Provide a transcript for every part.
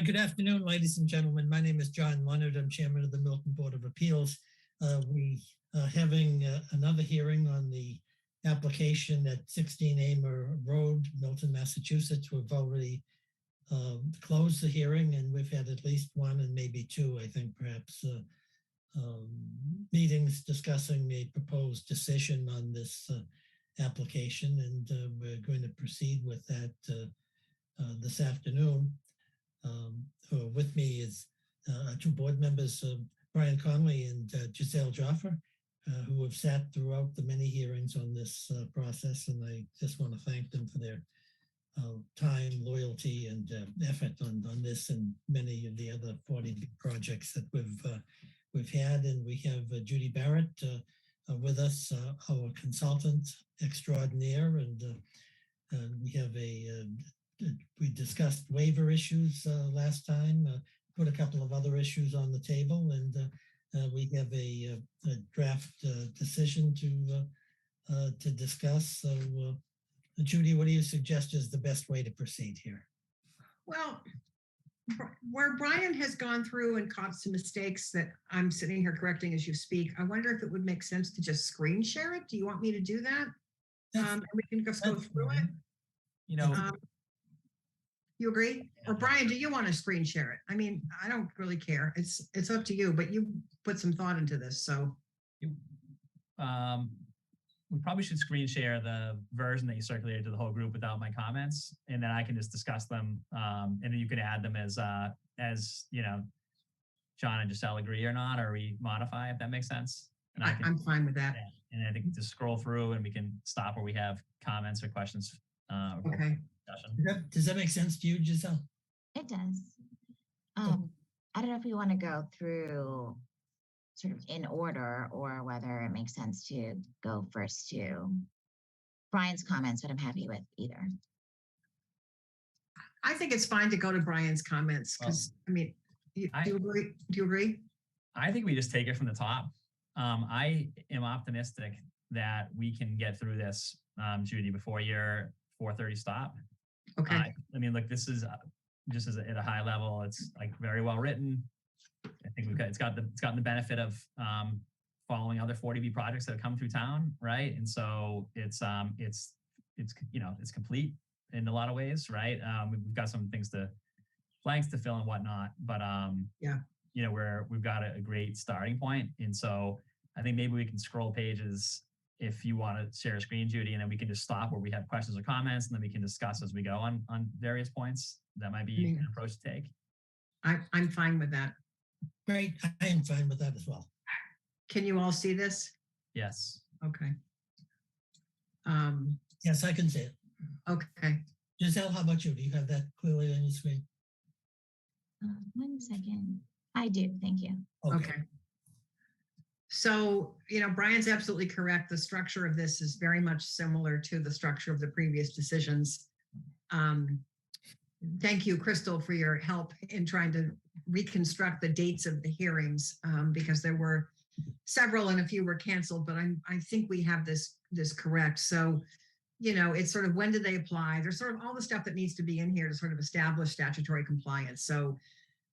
Good afternoon, ladies and gentlemen. My name is John Leonard. I'm chairman of the Milton Board of Appeals. We are having another hearing on the application at 16 Amer Road, Milton, Massachusetts. We've already closed the hearing, and we've had at least one and maybe two, I think, perhaps, meetings discussing a proposed decision on this application, and we're going to proceed with that this afternoon. With me is two board members, Brian Conley and Giselle Joffer, who have sat throughout the many hearings on this process, and I just want to thank them for their time, loyalty, and effort on this and many of the other 40 projects that we've had. And we have Judy Barrett with us, our consultant extraordinaire, and we have we discussed waiver issues last time, put a couple of other issues on the table, and we have a draft decision to discuss. So, Judy, what do you suggest is the best way to proceed here? Well, where Brian has gone through and caught some mistakes that I'm sitting here correcting as you speak, I wonder if it would make sense to just screen share it. Do you want me to do that? And we can just go through it. You know, you agree? Or Brian, do you want to screen share it? I mean, I don't really care. It's up to you, but you put some thought into this, so. We probably should screen share the version that you circulated to the whole group without my comments, and then I can just discuss them, and then you can add them as you know, John and Giselle agree or not, or we modify, if that makes sense. And I'm fine with that. Yeah, and I think just scroll through and we can stop where we have comments or questions. Okay. Does that make sense to you, Giselle? It does. I don't know if we want to go through sort of in order or whether it makes sense to go first to Brian's comments, but I'm happy with either. I think it's fine to go to Brian's comments because, I mean, do you agree? Do you agree? I think we just take it from the top. I am optimistic that we can get through this, Judy, before your 4:30 stop. Okay. I mean, look, this is just at a high level. It's like very well written. I think it's gotten the benefit of following other 40B projects that have come through town, right? And so it's you know, it's complete in a lot of ways, right? We've got some blanks to fill and whatnot, but yeah, you know, we've got a great starting point, and so I think maybe we can scroll pages if you want to share a screen, Judy, and then we can just stop where we have questions or comments, and then we can discuss as we go on various points. That might be an approach to take. I'm fine with that. Great, I am fine with that as well. Can you all see this? Yes. Okay. Yes, I can see it. Okay. Giselle, how about you? Do you have that clearly on your screen? 1 second. I do, thank you. Okay. So, you know, Brian's absolutely correct. The structure of this is very much similar to the structure of the previous decisions. Thank you, Crystal, for your help in trying to reconstruct the dates of the hearings, because there were several and a few were canceled, but I think we have this correct. So, you know, it's sort of when did they apply? There's sort of all the stuff that needs to be in here to sort of establish statutory compliance. So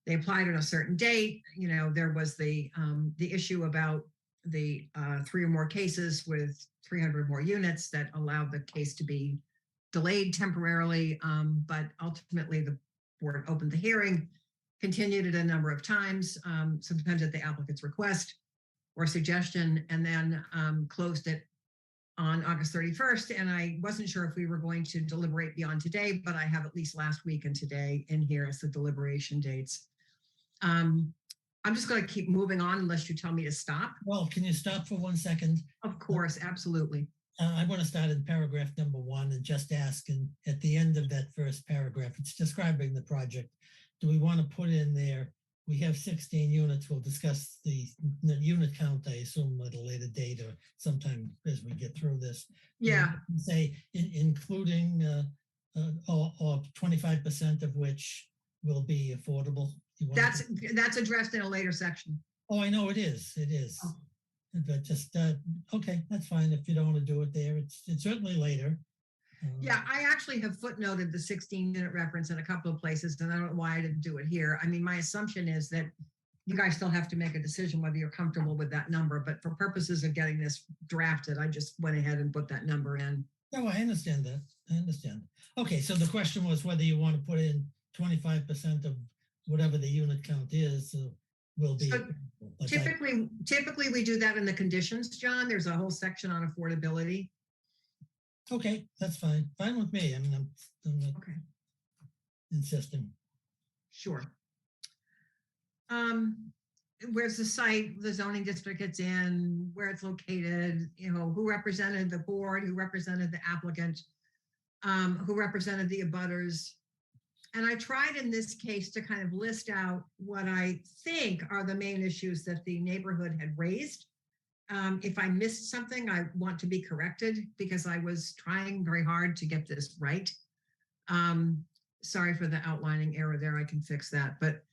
they applied on a certain date. You know, there was the issue about the 3 or more cases with 300 or more units that allowed the case to be delayed temporarily, but ultimately the board opened the hearing, continued it a number of times, sometimes at the applicant's request or suggestion, and then closed it on August 31st. And I wasn't sure if we were going to deliberate beyond today, but I have at least last week and today in here as the deliberation dates. I'm just going to keep moving on unless you tell me to stop. Well, can you stop for 1 second? Of course, absolutely. I want to start in paragraph number 1 and just ask, and at the end of that first paragraph, it's describing the project. Do we want to put in there, we have 16 units, we'll discuss the unit count, I assume at a later date or sometime as we get through this. Yeah. Say including or 25% of which will be affordable. That's addressed in a later section. Oh, I know it is. It is. Oh. But just okay, that's fine if you don't want to do it there. It's certainly later. Yeah, I actually have footnoted the 16-unit reference in a couple of places, and I don't know why I didn't do it here. I mean, my assumption is that you guys still have to make a decision whether you're comfortable with that number, but for purposes of getting this drafted, I just went ahead and put that number in. No, I understand that. I understand. Okay, so the question was whether you want to put in 25% of whatever the unit count is will be. So typically we do that in the conditions, John. There's a whole section on affordability. Okay, that's fine. Fine with me. I mean, I'm not Okay, insisting. sure. Where's the site, the zoning district it's in, where it's located, you know, who represented the board, who represented the applicant, who represented the abutters. And I tried in this case to kind of list out what I think are the main issues that the neighborhood had raised. If I missed something, I want to be corrected because I was trying very hard to get this right. Sorry for the outlining error there. I can fix that, but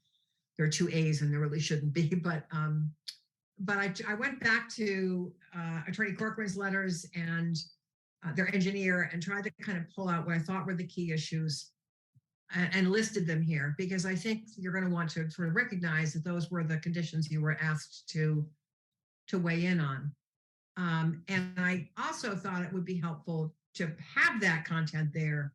there are 2 A's and there really shouldn't be. But I went back to Attorney Corcoran's letters and their engineer and tried to kind of pull out what I thought were the key issues and listed them here because I think you're going to want to sort of recognize that those were the conditions you were asked to weigh in on. And I also thought it would be helpful to have that content there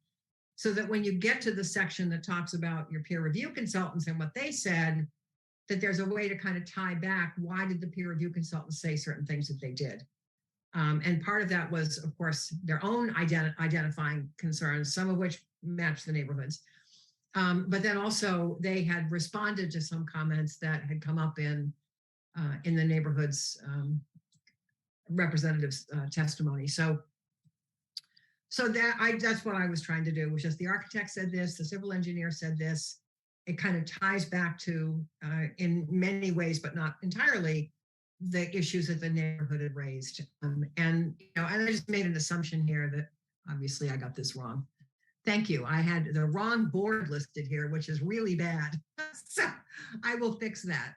so that when you get to the section that talks about your peer review consultants and what they said, that there's a way to kind of tie back, why did the peer review consultants say certain things that they did? And part of that was, of course, their own identifying concerns, some of which match the neighborhoods. But then also they had responded to some comments that had come up in the neighborhood's representatives' testimony. So that's what I was trying to do, was just the architect said this, the civil engineer said this. It kind of ties back to, in many ways, but not entirely, the issues that the neighborhood had raised. And I just made an assumption here that obviously I got this wrong. Thank you. I had the wrong board listed here, which is really bad. So I will fix that.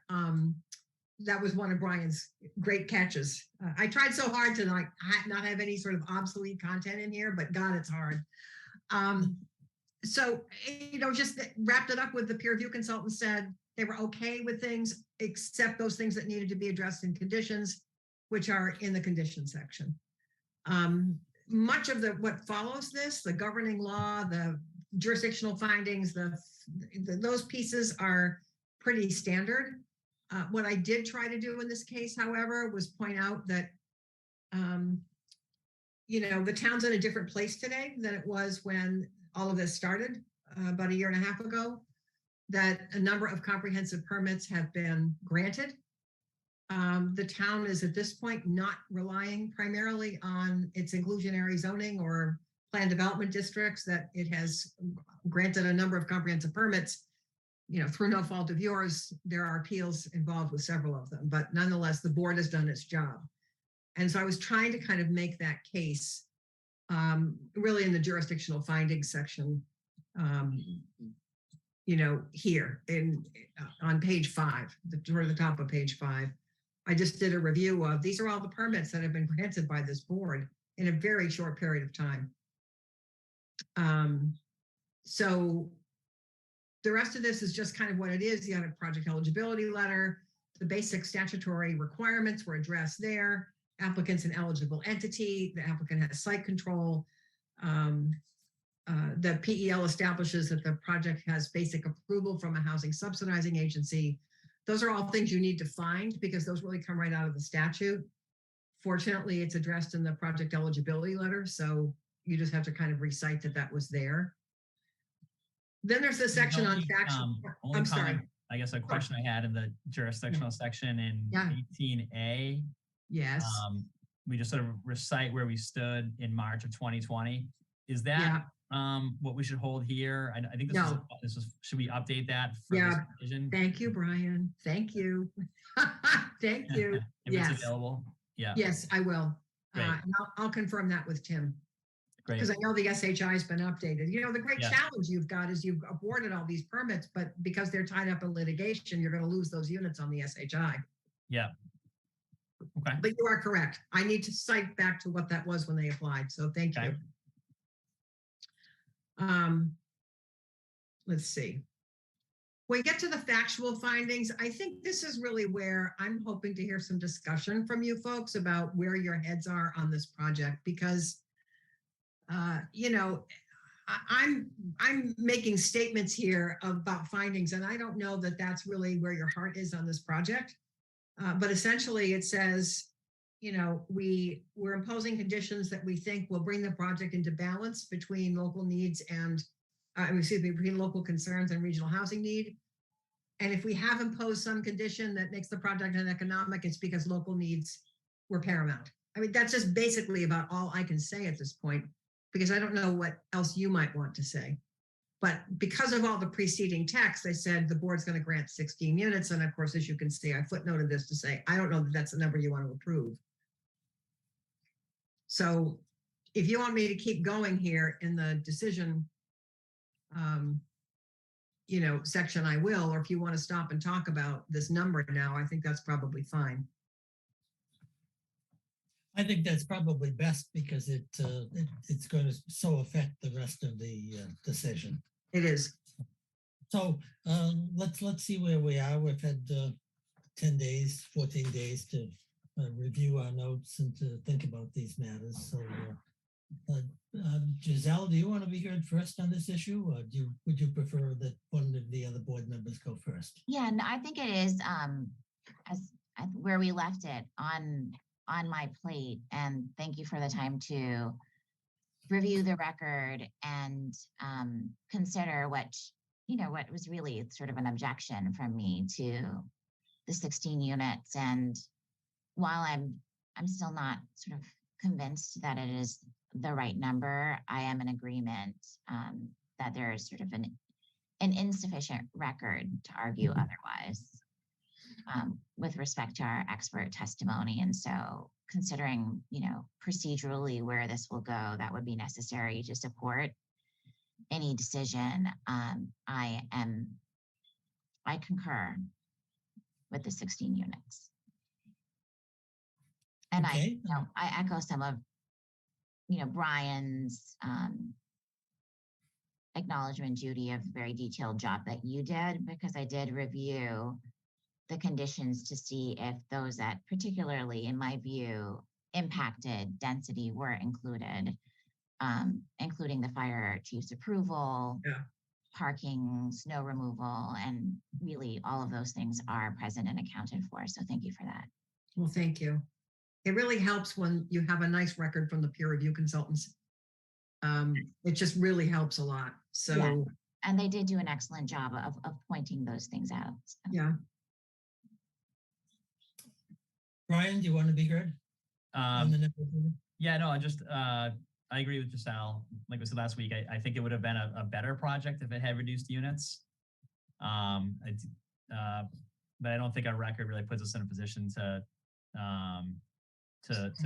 That was one of Brian's great catches. I tried so hard to not have any sort of obsolete content in here, but God, it's hard. So, just wrapped it up with the peer review consultant said they were okay with things, except those things that needed to be addressed in conditions, which are in the condition section. Much of what follows this, the governing law, the jurisdictional findings, those pieces are pretty standard. What I did try to do in this case, however, was point out that, the town's in a different place today than it was when all of this started about 1.5 years ago, that a number of comprehensive permits have been granted. The town is at this point not relying primarily on its inclusionary zoning or planned development districts, that it has granted a number of comprehensive permits. Through no fault of yours, there are appeals involved with several of them, but nonetheless, the board has done its job. And so I was trying to kind of make that case really in the jurisdictional findings section, here on page 5, toward the top of page 5. I just did a review of, these are all the permits that have been granted by this board in a very short period of time. So the rest of this is just kind of what it is. You have a project eligibility letter. The basic statutory requirements were addressed there. Applicant's an eligible entity. The applicant has site control. The PEL establishes that the project has basic approval from a housing subsidizing agency. Those are all things you need to find because those really come right out of the statute. Fortunately, it's addressed in the project eligibility letter, so you just have to kind of recite that was there. Then there's the section on factual. I'm sorry. I guess a question I had in the jurisdictional section in 18A. Yes. We just sort of recite where we stood in March of 2020. Is that what we should hold here? I think this was, should we update that for this decision? Thank you, Brian. Thank you. Thank you. If it's available. Yeah. Yes, I will. And I'll confirm that with Tim. Great. Because I know the SHI has been updated. The great challenge you've got is you've awarded all these permits, but because they're tied up in litigation, you're going to lose those units on the SHI. Yeah. Okay. But you are correct. I need to cite back to what that was when they applied. So thank you. Let's see. When we get to the factual findings, I think this is really where I'm hoping to hear some discussion from you folks about where your heads are on this project, because you know, I'm making statements here about findings, and I don't know that that's really where your heart is on this project. But essentially, it says, you know, we're imposing conditions that we think will bring the project into balance between local needs and, excuse me, between local concerns and regional housing need. And if we have imposed some condition that makes the project uneconomic, it's because local needs were paramount. I mean, that's just basically about all I can say at this point, because I don't know what else you might want to say. But because of all the preceding text, I said the board's going to grant 16 units. And of course, as you can see, I footnoted this to say, I don't know that that's the number you want to approve. So if you want me to keep going here in the decision, you know, section, I will, or if you want to stop and talk about this number now, I think that's probably fine. I think that's probably best because it's going to so affect the rest of the decision. It is. So let's see where we are. We've had 10 days, 14 days to review our notes and to think about these matters. So Giselle, do you want to be heard first on this issue, or would you prefer that one of the other board members go first? Yeah, and I think it is where we left it on my plate. And thank you for the time to review the record and consider what was really sort of an objection from me to the 16 units. And while I'm still not sort of convinced that it is the right number, I am in agreement that there is sort of an insufficient record to argue otherwise with respect to our expert testimony. And so considering, you know, procedurally where this will go, that would be necessary to support any decision. I concur with the 16 units. And okay. I echo some of, you know, Brian's acknowledgement, Judy, of very detailed job that you did, because I did review the conditions to see if those that particularly, in my view, impacted density were included, including the fire chief's approval, parking, snow removal, and really all of those things are present and accounted for. So thank you for that. Well, thank you. It really helps when you have a nice record from the peer review consultants. It just really helps a lot. So, yeah. And they did do an excellent job of pointing those things out. So. Yeah. Brian, do you want to be heard? Yeah, no, I agree with Giselle. Like we said last week, I think it would have been a better project if it had reduced units. But I don't think our record really puts us in a position to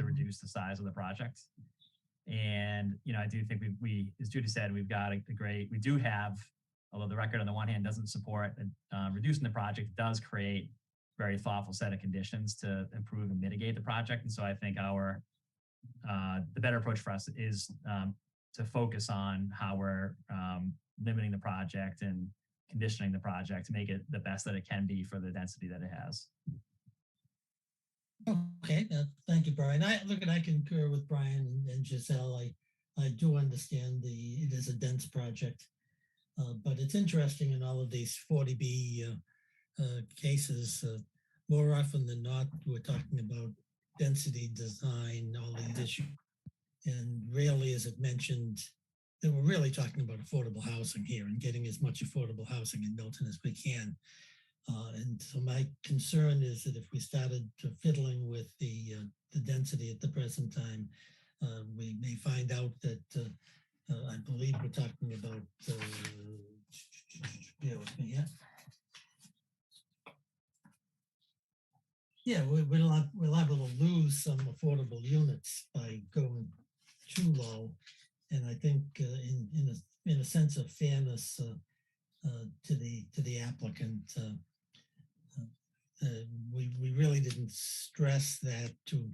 reduce the size of the project. And, you know, I do think we as Judy said, we've got we do have, although the record on the one hand doesn't support reducing the project, it does create a very thoughtful set of conditions to improve and mitigate the project. And so I think the better approach for us is to focus on how we're limiting the project and conditioning the project to make it the best that it can be for the density that it has. Okay, thank you, Brian. I concur with Brian and Giselle. I do understand it is a dense project, but it's interesting in all of these 40B cases. More often than not, we're talking about density, design, all these issues, and rarely is it mentioned that we're really talking about affordable housing here and getting as much affordable housing in Milton as we can. And so my concern is that if we started fiddling with the density at the present time, we may find out that I believe we're talking about, bear with me, yeah, we'll have to lose some affordable units by going too low. And I think in a sense of fairness to the applicant, we really didn't stress that to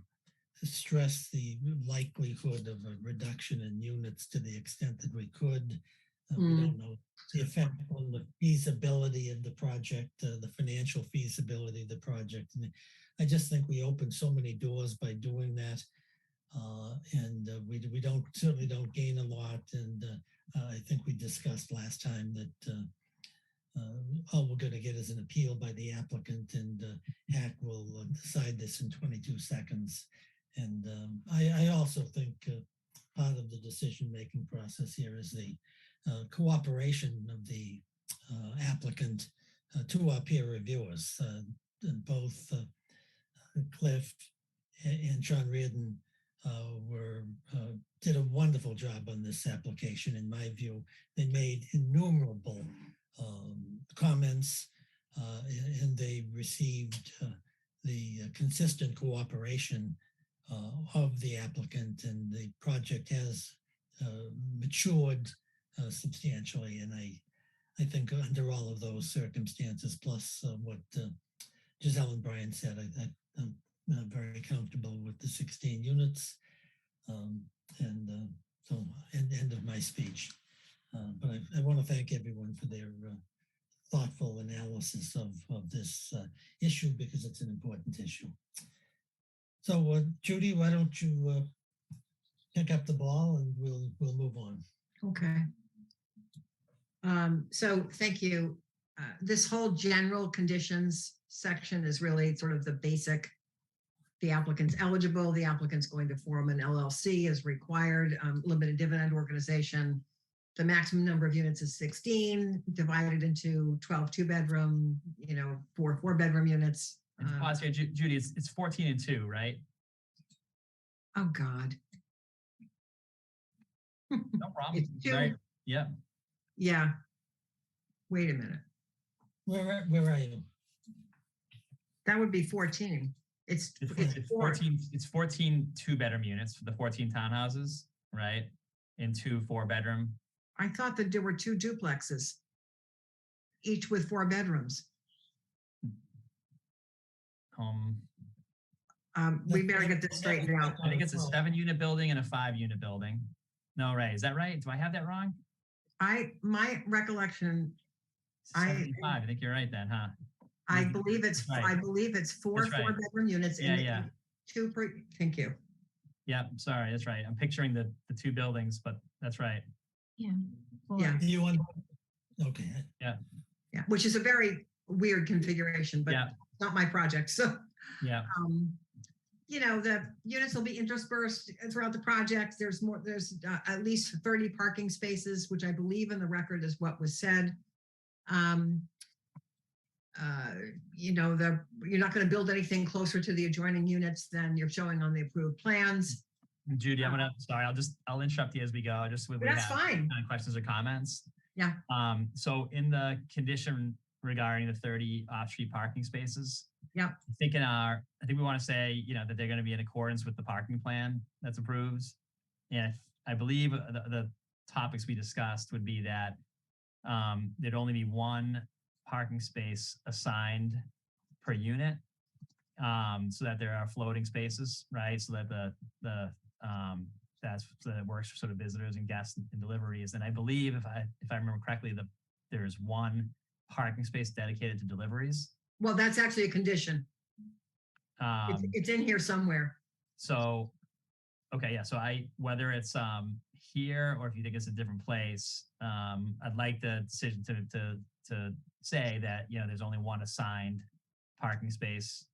stress the likelihood of a reduction in units to the extent that we could. We don't know the effect on the feasibility of the project, the financial feasibility of the project. And I just think we opened so many doors by doing that. And we certainly don't gain a lot. And I think we discussed last time that all we're going to get is an appeal by the applicant, and HAC will decide this in 22 seconds. And I also think part of the decision-making process here is the cooperation of the applicant to our peer reviewers. And both Cliff and Sean Reardon did a wonderful job on this application. In my view, they made innumerable comments, and they received the consistent cooperation of the applicant, and the project has matured substantially. And I think under all of those circumstances, plus what Giselle and Brian said, I'm very comfortable with the 16 units. So end of my speech. But I want to thank everyone for their thoughtful analysis of this issue, because it's an important issue. So Judy, why don't you pick up the ball and we'll move on. Okay. So thank you. This whole general conditions section is really sort of the basic. The applicant's eligible, the applicant's going to form an LLC as required, limited dividend organization. The maximum number of units is 16, divided into 12 two-bedroom, 4 four-bedroom units. And pause here, Judy, it's 14 and 2, right? Oh, God. No problem. It's 2. Right. Yeah. Yeah. Wait a minute. Where are you? That would be 14. It's 14. It's 14 two-bedroom units for the 14 townhouses, right? And 2 4-bedroom. I thought that there were 2 duplexes, each with 4 bedrooms. We better get this straightened out. I think it's a 7-unit building and a 5-unit building. No, right? Is that right? Do I have that wrong? My recollection. 75. I think you're right then, huh? I believe it's right. 4 That's right. 4-bedroom units. Yeah. 2 per. Thank you. Yeah, sorry, that's right. I'm picturing the 2 buildings, but that's right. Yeah. Yeah. You want? Okay. Yeah, which is a very weird configuration, but it's not my project. So yeah. The units will be interspersed throughout the project. There's at least 30 parking spaces, which I believe in the record is what was said. You're not going to build anything closer to the adjoining units than you're showing on the approved plans. Judy, I'll interrupt you as we go. Just when we That's have fine. Questions or comments. Yeah. So in the condition regarding the 30 off-street parking spaces, yeah, I think we want to say, that they're going to be in accordance with the parking plan that's approved. And I believe the topics we discussed would be that there'd only be 1 parking space assigned per unit, so that there are floating spaces, right? So that that works for sort of visitors and guests and deliveries. And I believe, if I remember correctly, there's 1 parking space dedicated to deliveries. Well, that's actually a condition. It's in here somewhere. So, okay, yeah. So whether it's here or if you think it's a different place, I'd like the decision to say that there's only 1 assigned parking space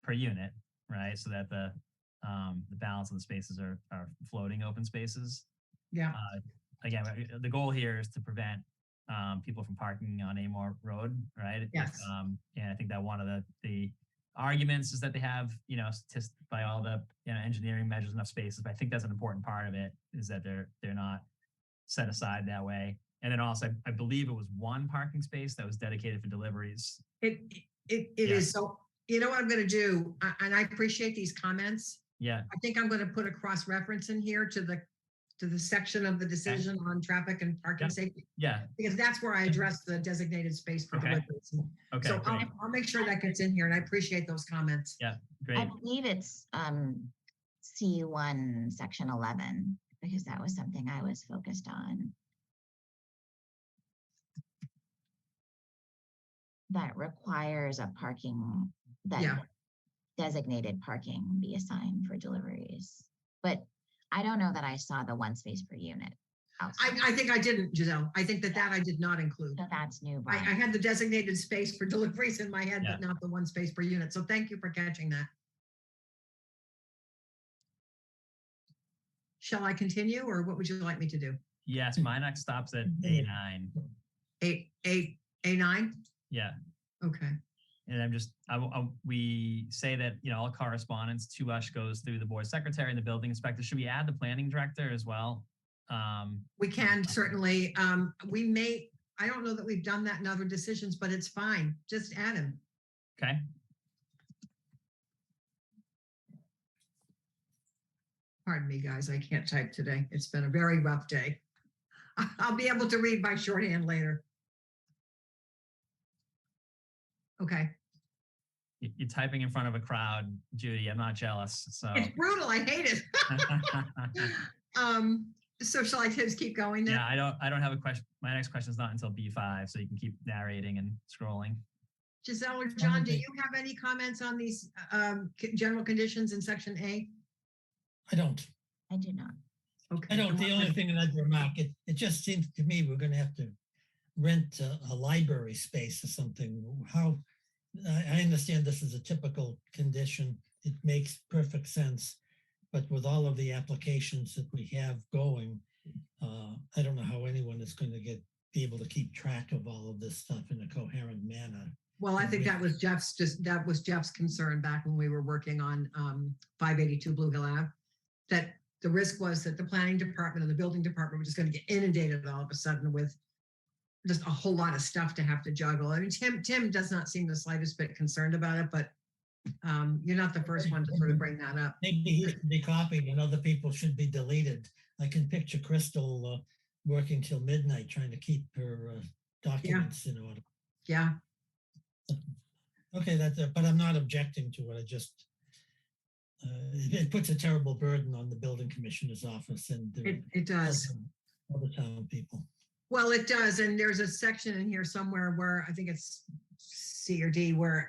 per unit, right? So that the balance of the spaces are floating open spaces. Yeah. Again, the goal here is to prevent people from parking on Amor Road, right? Yes. And I think that one of the arguments is that they have, by all the engineering measures, enough spaces. But I think that's an important part of it, is that they're not set aside that way. And then also, I believe it was 1 parking space that was dedicated for deliveries. It is. So you know what I'm going to do, and I appreciate these comments. Yeah. I think I'm going to put a cross-reference in here to the section of the decision on traffic and parking safety. Yeah. Because that's where I address the designated space for deliveries. Okay. So I'll make sure that gets in here, and I appreciate those comments. Yeah. Great. I believe it's C1 section 11, because that was something I was focused on. that requires a parking, that Yeah. designated parking be assigned for deliveries. But I don't know that I saw the one space per unit. outside. I think I didn't, Giselle. I think that I did not include. So that's new, I Brian. had the designated space for deliveries in my head, Yeah. but not the one space per unit. So thank you for catching that. Shall I continue, or what would you like me to do? Yes, my next stop's at A9. A9? Yeah. Okay. And I'm just, we say that, all correspondence to us goes through the board secretary and the building inspector. Should we add the planning director as well? We can certainly, we may, I don't know that we've done that in other decisions, but it's fine. Just add him. Okay. Pardon me, guys, I can't type today. It's been a very rough day. I'll be able to read by shorthand later. Okay. You're typing in front of a crowd, Judy. I'm not jealous. So It's brutal. I hate it. So shall I just keep going then? yeah, I don't have a question. My next question is not until B5, so you can keep narrating and scrolling. Giselle or John, do you have any comments on these general conditions in section A? I don't. I do not. Okay. I don't. The only thing that I'd remark, it just seems to me we're going to have to rent a library space or something. How, I understand this is a typical condition. It makes perfect sense. But with all of the applications that we have going, I don't know how anyone is going to be able to keep track of all of this stuff in a coherent manner. Well, I think that was Jeff's concern back when we were working on 582 Blue Hill Ave, that the risk was that the planning department and the building department were just going to get inundated all of a sudden with just a whole lot of stuff to have to juggle. I mean, Tim does not seem the slightest bit concerned about it, but you're not the first one to sort of bring that up. Maybe he should be copied and other people should be deleted. I can picture Crystal working till midnight trying to keep her documents in order. Yeah. Okay, that's it. But I'm not objecting to it. I just, it puts a terrible burden on the building commissioner's office and It does. other town people. Well, it does. And there's a section in here somewhere where I think it's C or D where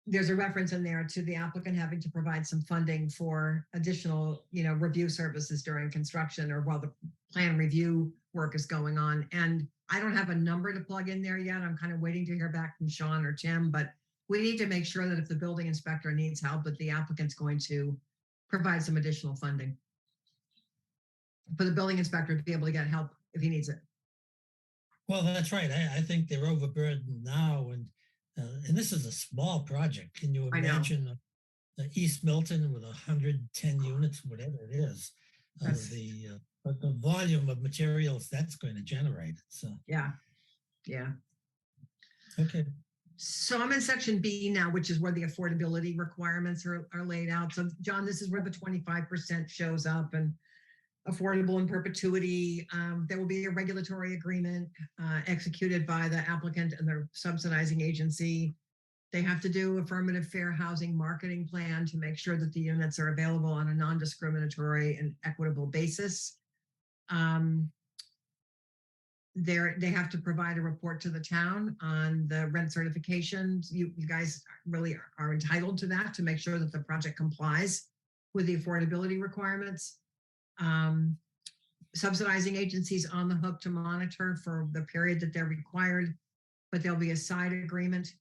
there's a reference in there to the applicant having to provide some funding for additional, review services during construction or while the plan review work is going on. And I don't have a number to plug in there yet. I'm kind of waiting to hear back from Sean or Tim, but we need to make sure that if the building inspector needs help, that the applicant's going to provide some additional funding for the building inspector to be able to get help if he needs it. Well, that's right. I think they're overburdened now, and this is a small project. Can you imagine East Milton with 110 units, whatever it is, but the volume of materials that's going to generate? So yeah. Okay. So I'm in section B now, which is where the affordability requirements are laid out. So John, this is where the 25% shows up and affordable in perpetuity. There will be a regulatory agreement executed by the applicant and their subsidizing agency. They have to do affirmative fair housing marketing plan to make sure that the units are available on a non-discriminatory and equitable basis. They have to provide a report to the town on the rent certifications. You guys really are entitled to that to make sure that the project complies with the affordability requirements. Subsidizing agencies on the hook to monitor for the period that they're required, but there'll be a side agreement,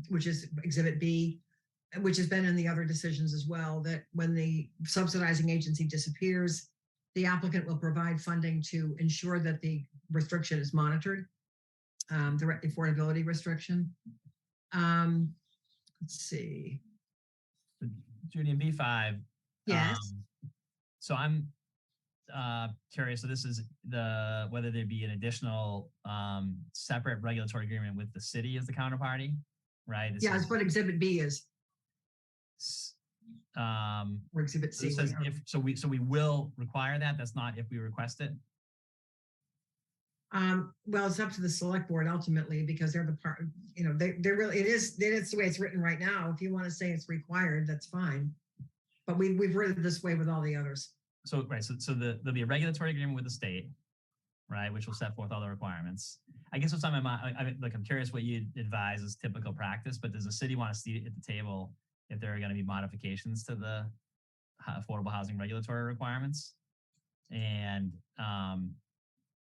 which is Exhibit B, which has been in the other decisions as well, that when the subsidizing agency disappears, the applicant will provide funding to ensure that the restriction is monitored, the affordability restriction. Let's see. Judy, in B5. Yes. So I'm curious. So this is whether there be an additional separate regulatory agreement with the city as the counterparty, right? That's what Exhibit B is. Or Exhibit C. So we will require that. That's not if we request it. Well, it's up to the select board ultimately because they're the part. They're really. It is the way it's written right now. If you want to say it's required, that's fine. But we've written it this way with all the others. So there'll be a regulatory agreement with the state. right, which will set forth all the requirements. I guess what's on my mind, I'm curious what you advise is typical practice, but does the city want to see at the table if there are going to be modifications to the affordable housing regulatory requirements? And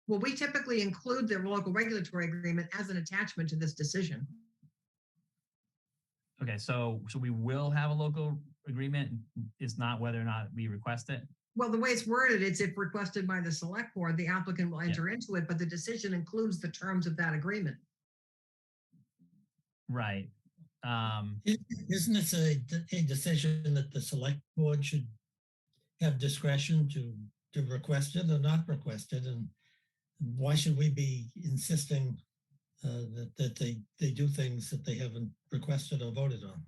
Well, we typically include the local regulatory agreement as an attachment to this decision. okay, so we will have a local agreement. It's not whether or not we request it. Well, the way it's worded, it's if requested by the select board, the applicant will enter into it, but the decision includes the terms of that agreement. Right. Isn't this a decision that the select board should have discretion to request it or not request it? And why should we be insisting that they do things that they haven't requested or voted on?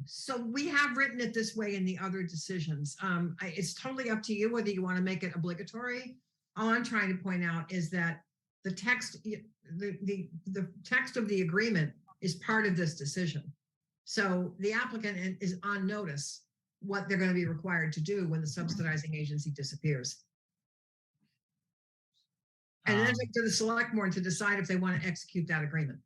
So we have written it this way in the other decisions. It's totally up to you whether you want to make it obligatory. All I'm trying to point out is that the text, the text of the agreement is part of this decision. So the applicant is on notice what they're going to be required to do when the subsidizing agency disappears. And then it's up to the select board to decide if they want to execute that agreement.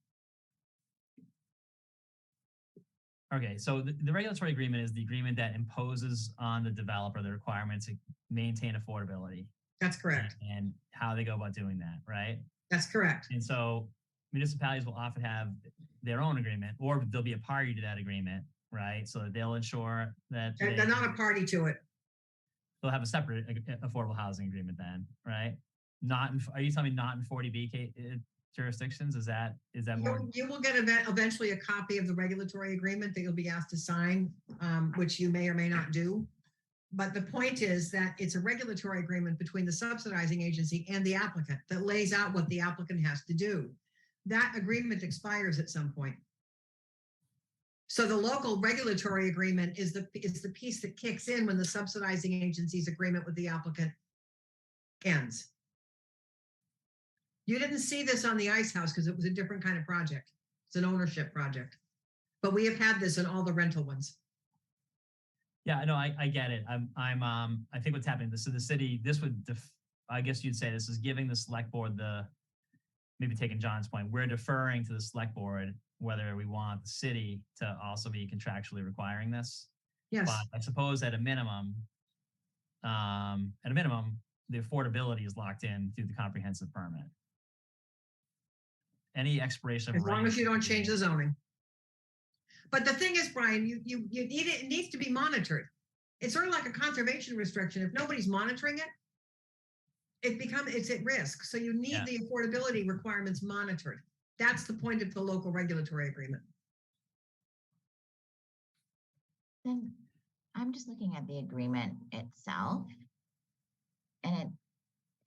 Okay, so the regulatory agreement is the agreement that imposes on the developer the requirements to maintain affordability. That's correct. And how they go about doing that, right? That's correct. And so municipalities will often have their own agreement, or they'll be a party to that agreement, right? So that they'll ensure that They're not a party to it. they'll have a separate affordable housing agreement then, right? Not in, are you telling me not in 40B jurisdictions? Is that more? You will get eventually a copy of the regulatory agreement that you'll be asked to sign, which you may or may not do. But the point is that it's a regulatory agreement between the subsidizing agency and the applicant that lays out what the applicant has to do. That agreement expires at some point. So the local regulatory agreement is the piece that kicks in when the subsidizing agency's agreement with the applicant ends. You didn't see this on the ice house because it was a different kind of project. It's an ownership project. But we have had this in all the rental ones. Yeah, no, I get it. I think what's happening. So the city, this would, I guess you'd say this is giving the select board maybe taking John's point, we're deferring to the select board whether we want the city to also be contractually requiring this. Yes. But I suppose at a minimum, the affordability is locked in through the comprehensive permit. Any expiration of as long as you don't change the zoning. But the thing is, Brian, you need it needs to be monitored. It's sort of like a conservation restriction. If nobody's monitoring it, it's at risk. So you need the affordability requirements monitored. That's the point of the local regulatory agreement. Then I'm just looking at the agreement itself, and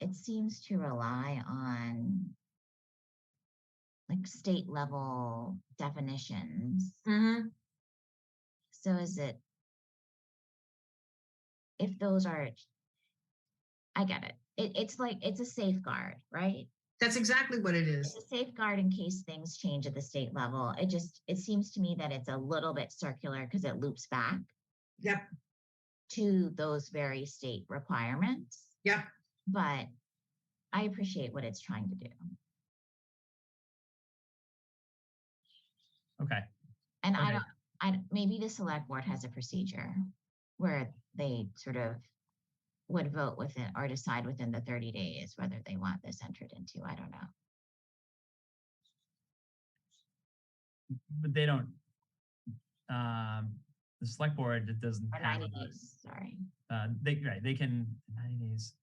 it seems to rely on like state level definitions. Mm-hmm. So is it, if those are, I get it. It's like, it's a safeguard, right? That's exactly what it is. It's a safeguard in case things change at the state level. It seems to me that it's a little bit circular because it loops back. Yep. To those very state requirements. Yep. But I appreciate what it's trying to do. Okay. And okay. Maybe the select board has a procedure where they sort of would vote within or decide within the 30 days whether they want this entered into. I don't know. But they don't, the select board doesn't or have 90 days, sorry. They can 90 days.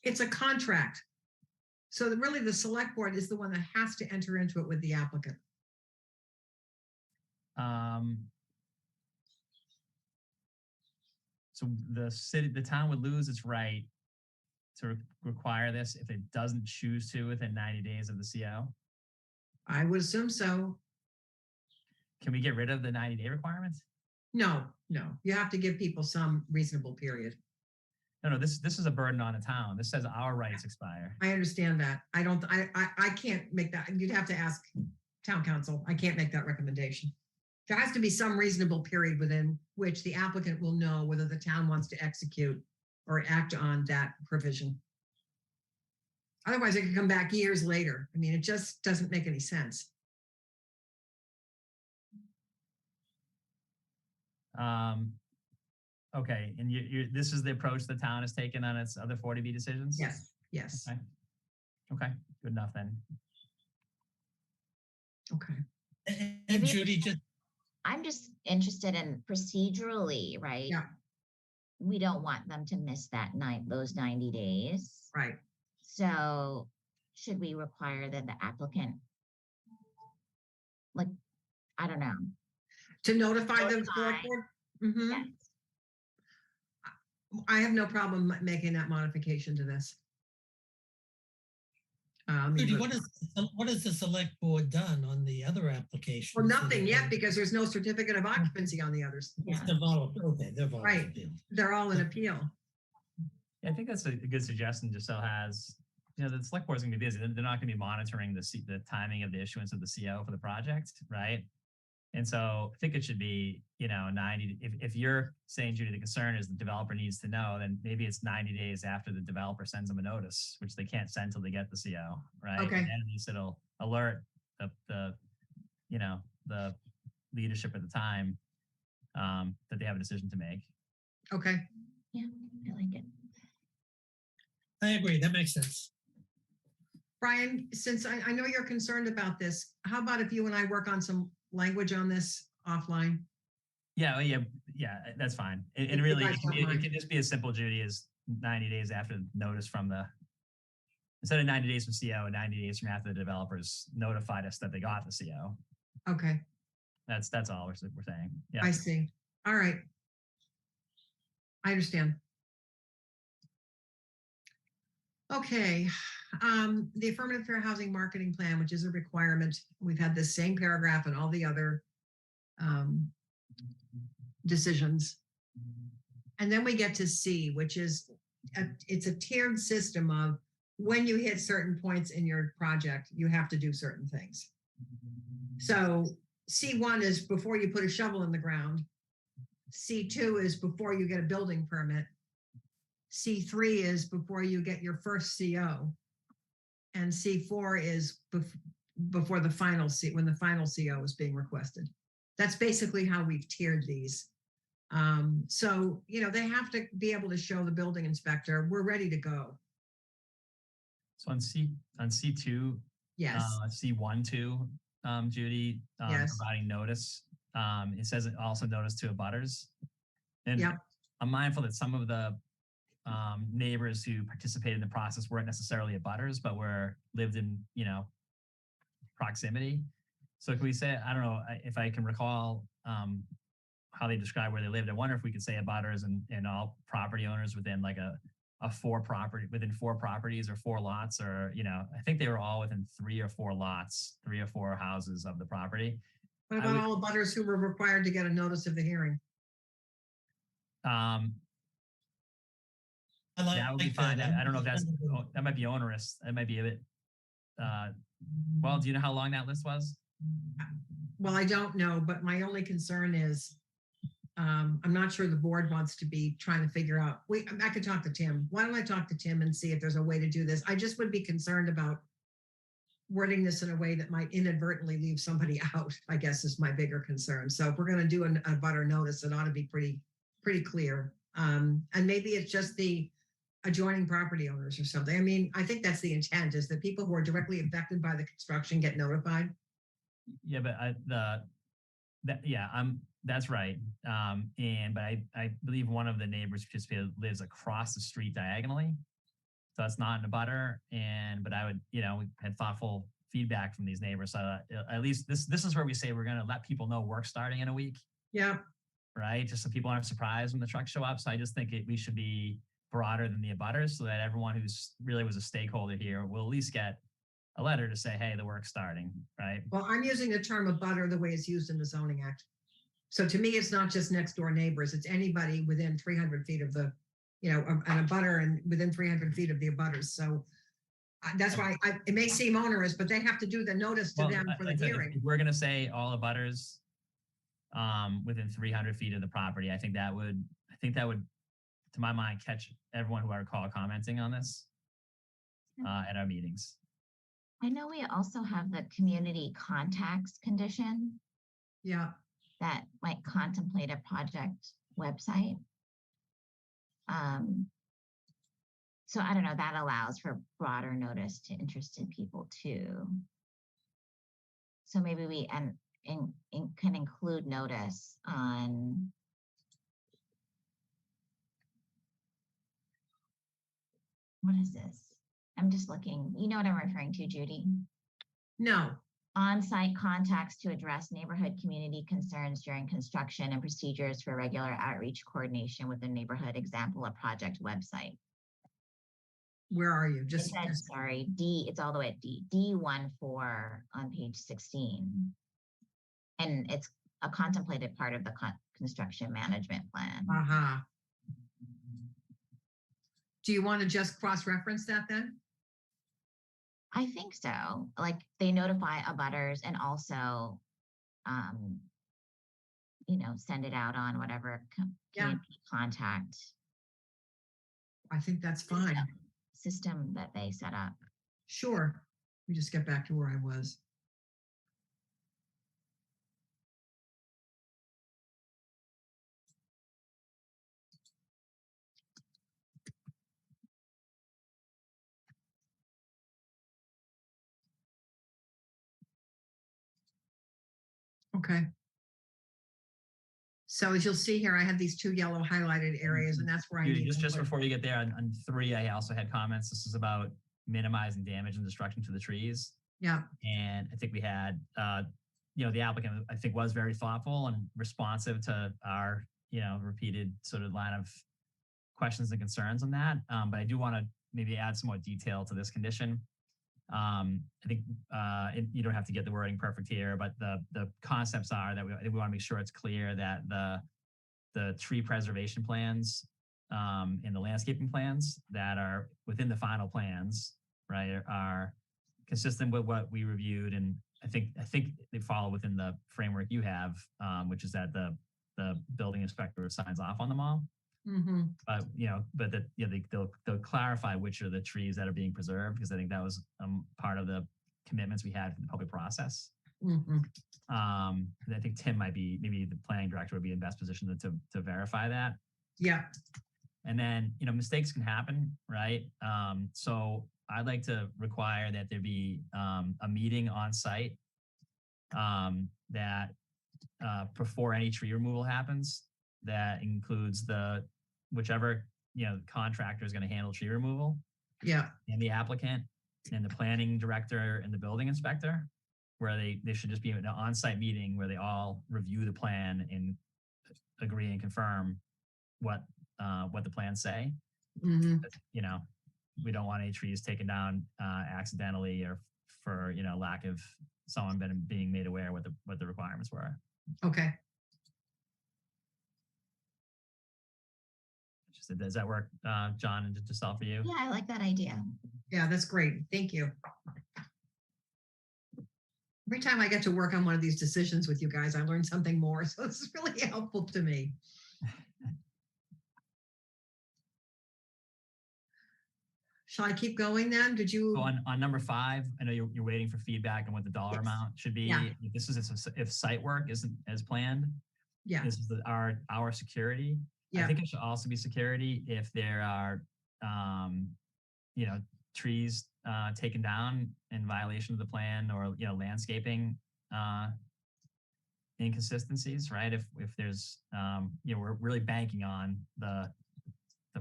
It's a contract. So really the select board is the one that has to enter into it with the applicant. So the town would lose its right to require this if it doesn't choose to within 90 days of the CO? I would assume so. Can we get rid of the 90-day requirement? No. You have to give people some reasonable period. No, this is a burden on a town. This says our rights expire. I understand that. I can't make that. You'd have to ask town council. I can't make that recommendation. There has to be some reasonable period within which the applicant will know whether the town wants to execute or act on that provision. Otherwise, it could come back years later. I mean, it just doesn't make any sense. Okay, and this is the approach the town has taken on its other 40B decisions? Yes, yes. Okay. Okay, good enough then. Okay. And Maybe- Judy, just I'm just interested in procedurally, right? Yeah. We don't want them to miss those 90 days. Right. So should we require that the applicant, like, I don't know. To notify the Notify. select board? Mhm. Yes. I have no problem making that modification to this. Judy, what has the select board done on the other applications? Well, nothing yet because there's no certificate of occupancy on the others. It's developed. Okay, they've all Right. appealed. They're all in appeal. Yeah, I think that's a good suggestion. Just so has, the select board's gonna be busy. They're not gonna be monitoring the timing of the issuance of the CO for the project, right? And so I think it should be, 90. If you're saying, Judy, the concern is the developer needs to know, then maybe it's 90 days after the developer sends them a notice, which they can't send till they get the CO, right? Okay. And at least it'll alert the leadership at the time that they have a decision to make. Okay. Yeah, I like it. I agree. That makes sense. Brian, since I know you're concerned about this, how about if you and I work on some language on this offline? Yeah, that's fine. If And you really, guys don't it mind. can just be as simple, Judy, as 90 days after notice instead of 90 days from CO, 90 days from after the developers notified us that they got the CO. Okay, That's all we're saying. Yeah. I see. All right. I understand. Okay, the affirmative fair housing marketing plan, which is a requirement. We've had this same paragraph in all the other decisions. And then we get to C, which is, it's a tiered system of when you hit certain points in your project, you have to do certain things. So C1 is before you put a shovel in the ground. C2 is before you get a building permit. C3 is before you get your first CO. And C4 is before the final when the final CO is being requested. That's basically how we've tiered these. So, they have to be able to show the building inspector, we're ready to go. So on C2, Yes. C1, 2, Judy, Yes. providing notice. It says also notice to abutters. And Yep. I'm mindful that some of the neighbors who participated in the process weren't necessarily abutters, but lived in, proximity. So can we say, I don't know if I can recall how they describe where they lived. I wonder if we could say abutters and all property owners within like within 4 properties or 4 lots, or, I think they were all within 3 or 4 lots, 3 or 4 houses of the property. What about all abutters who were required to get a notice of the hearing? I like That would be fine. I don't know if that might be onerous. That might be a bit, well, do you know how long that list was? Well, I don't know, but my only concern is I'm not sure the board wants to be trying to figure out. I could talk to Tim. Why don't I talk to Tim and see if there's a way to do this? I just would be concerned about wording this in a way that might inadvertently leave somebody out, I guess is my bigger concern. So if we're going to do a butter notice, it ought to be pretty clear. And maybe it's just the adjoining property owners or something. I mean, I think that's the intent, is that people who are directly affected by the construction get notified. Yeah, but that's right. But I believe one of the neighbors who participated lives across the street diagonally. So that's not in a butter. But I would, we had thoughtful feedback from these neighbors. So at least this is where we say we're going to let people know work starting in a week. Yeah. Right. Just so people aren't surprised when the trucks show up. So I just think we should be broader than the abutters, so that everyone who's really was a stakeholder here will at least get a letter to say, hey, the work's starting, right? Well, I'm using the term abutter the way it's used in the zoning act. So to me, it's not just next door neighbors, it's anybody within 300 feet of the, an abutter and within 300 feet of the abutters. So that's why it may seem onerous, but they have to do the notice to them for the hearing. If we're going to say all abutters within 300 feet of the property, I think that would, to my mind, catch everyone who I recall commenting on this. at our meetings. I know we also have the community contacts condition Yeah, that might contemplate a project website. So I don't know, that allows for broader notice to interested people too. So maybe we can include notice on what is this? I'm just looking. You know what I'm referring to, Judy? no, On-site contacts to address neighborhood community concerns during construction and procedures for regular outreach coordination with the neighborhood. Example, a project website. where are you? It Just, says, sorry, D, it's all the way at D14 on page 16. And it's a contemplated part of the construction management plan. uh-huh. Do you want to just cross-reference that then? I think so. Like they notify abutters and also, send it out on whatever community contact I think that's fine. system that they set up. Sure. Let me just get back to where I was. Okay. So as you'll see here, I have these two yellow highlighted areas, and that's where I Judy, need. just before you get there, on 3, I also had comments. This is about minimizing damage and destruction to the trees. Yeah, And I think we had, the applicant, I think, was very thoughtful and responsive to our, repeated sort of line of questions and concerns on that. But I do want to maybe add some more detail to this condition. I think you don't have to get the wording perfect here, but the concepts are that we want to make sure it's clear that the tree preservation plans and the landscaping plans that are within the final plans, right, are consistent with what we reviewed, and I think they fall within the framework you have, which is that the building inspector signs off on them all. mm-hmm. But that they'll clarify which are the trees that are being preserved, because I think that was part of the commitments we had for the public process. Mm-hmm. I think Tim maybe the planning director would be in best position to verify that. Yeah, And then mistakes can happen, right? So I'd like to require that there be a meeting on site that before any tree removal happens, that includes whichever contractor is going to handle tree removal, yeah, and the applicant and the planning director and the building inspector, where they should just be an on-site meeting where they all review the plan and agree and confirm what the plans say. mm-hmm. We don't want any trees taken down accidentally or for lack of someone being made aware what the requirements were. Okay. Does that work, John, and just all for you? Yeah, I like that idea. Yeah, that's great. Thank you. Every time I get to work on one of these decisions with you guys, I learn something more. So this is really helpful to me. Shall I keep going then? Did you? So on number 5, I know you're waiting for feedback on what the dollar Yes. amount should be. Yeah. If site work isn't as planned, Yeah, this is our security. I yeah, think it should also be security if there are, trees taken down in violation of the plan, or landscaping inconsistencies, right? If there's, we're really banking on the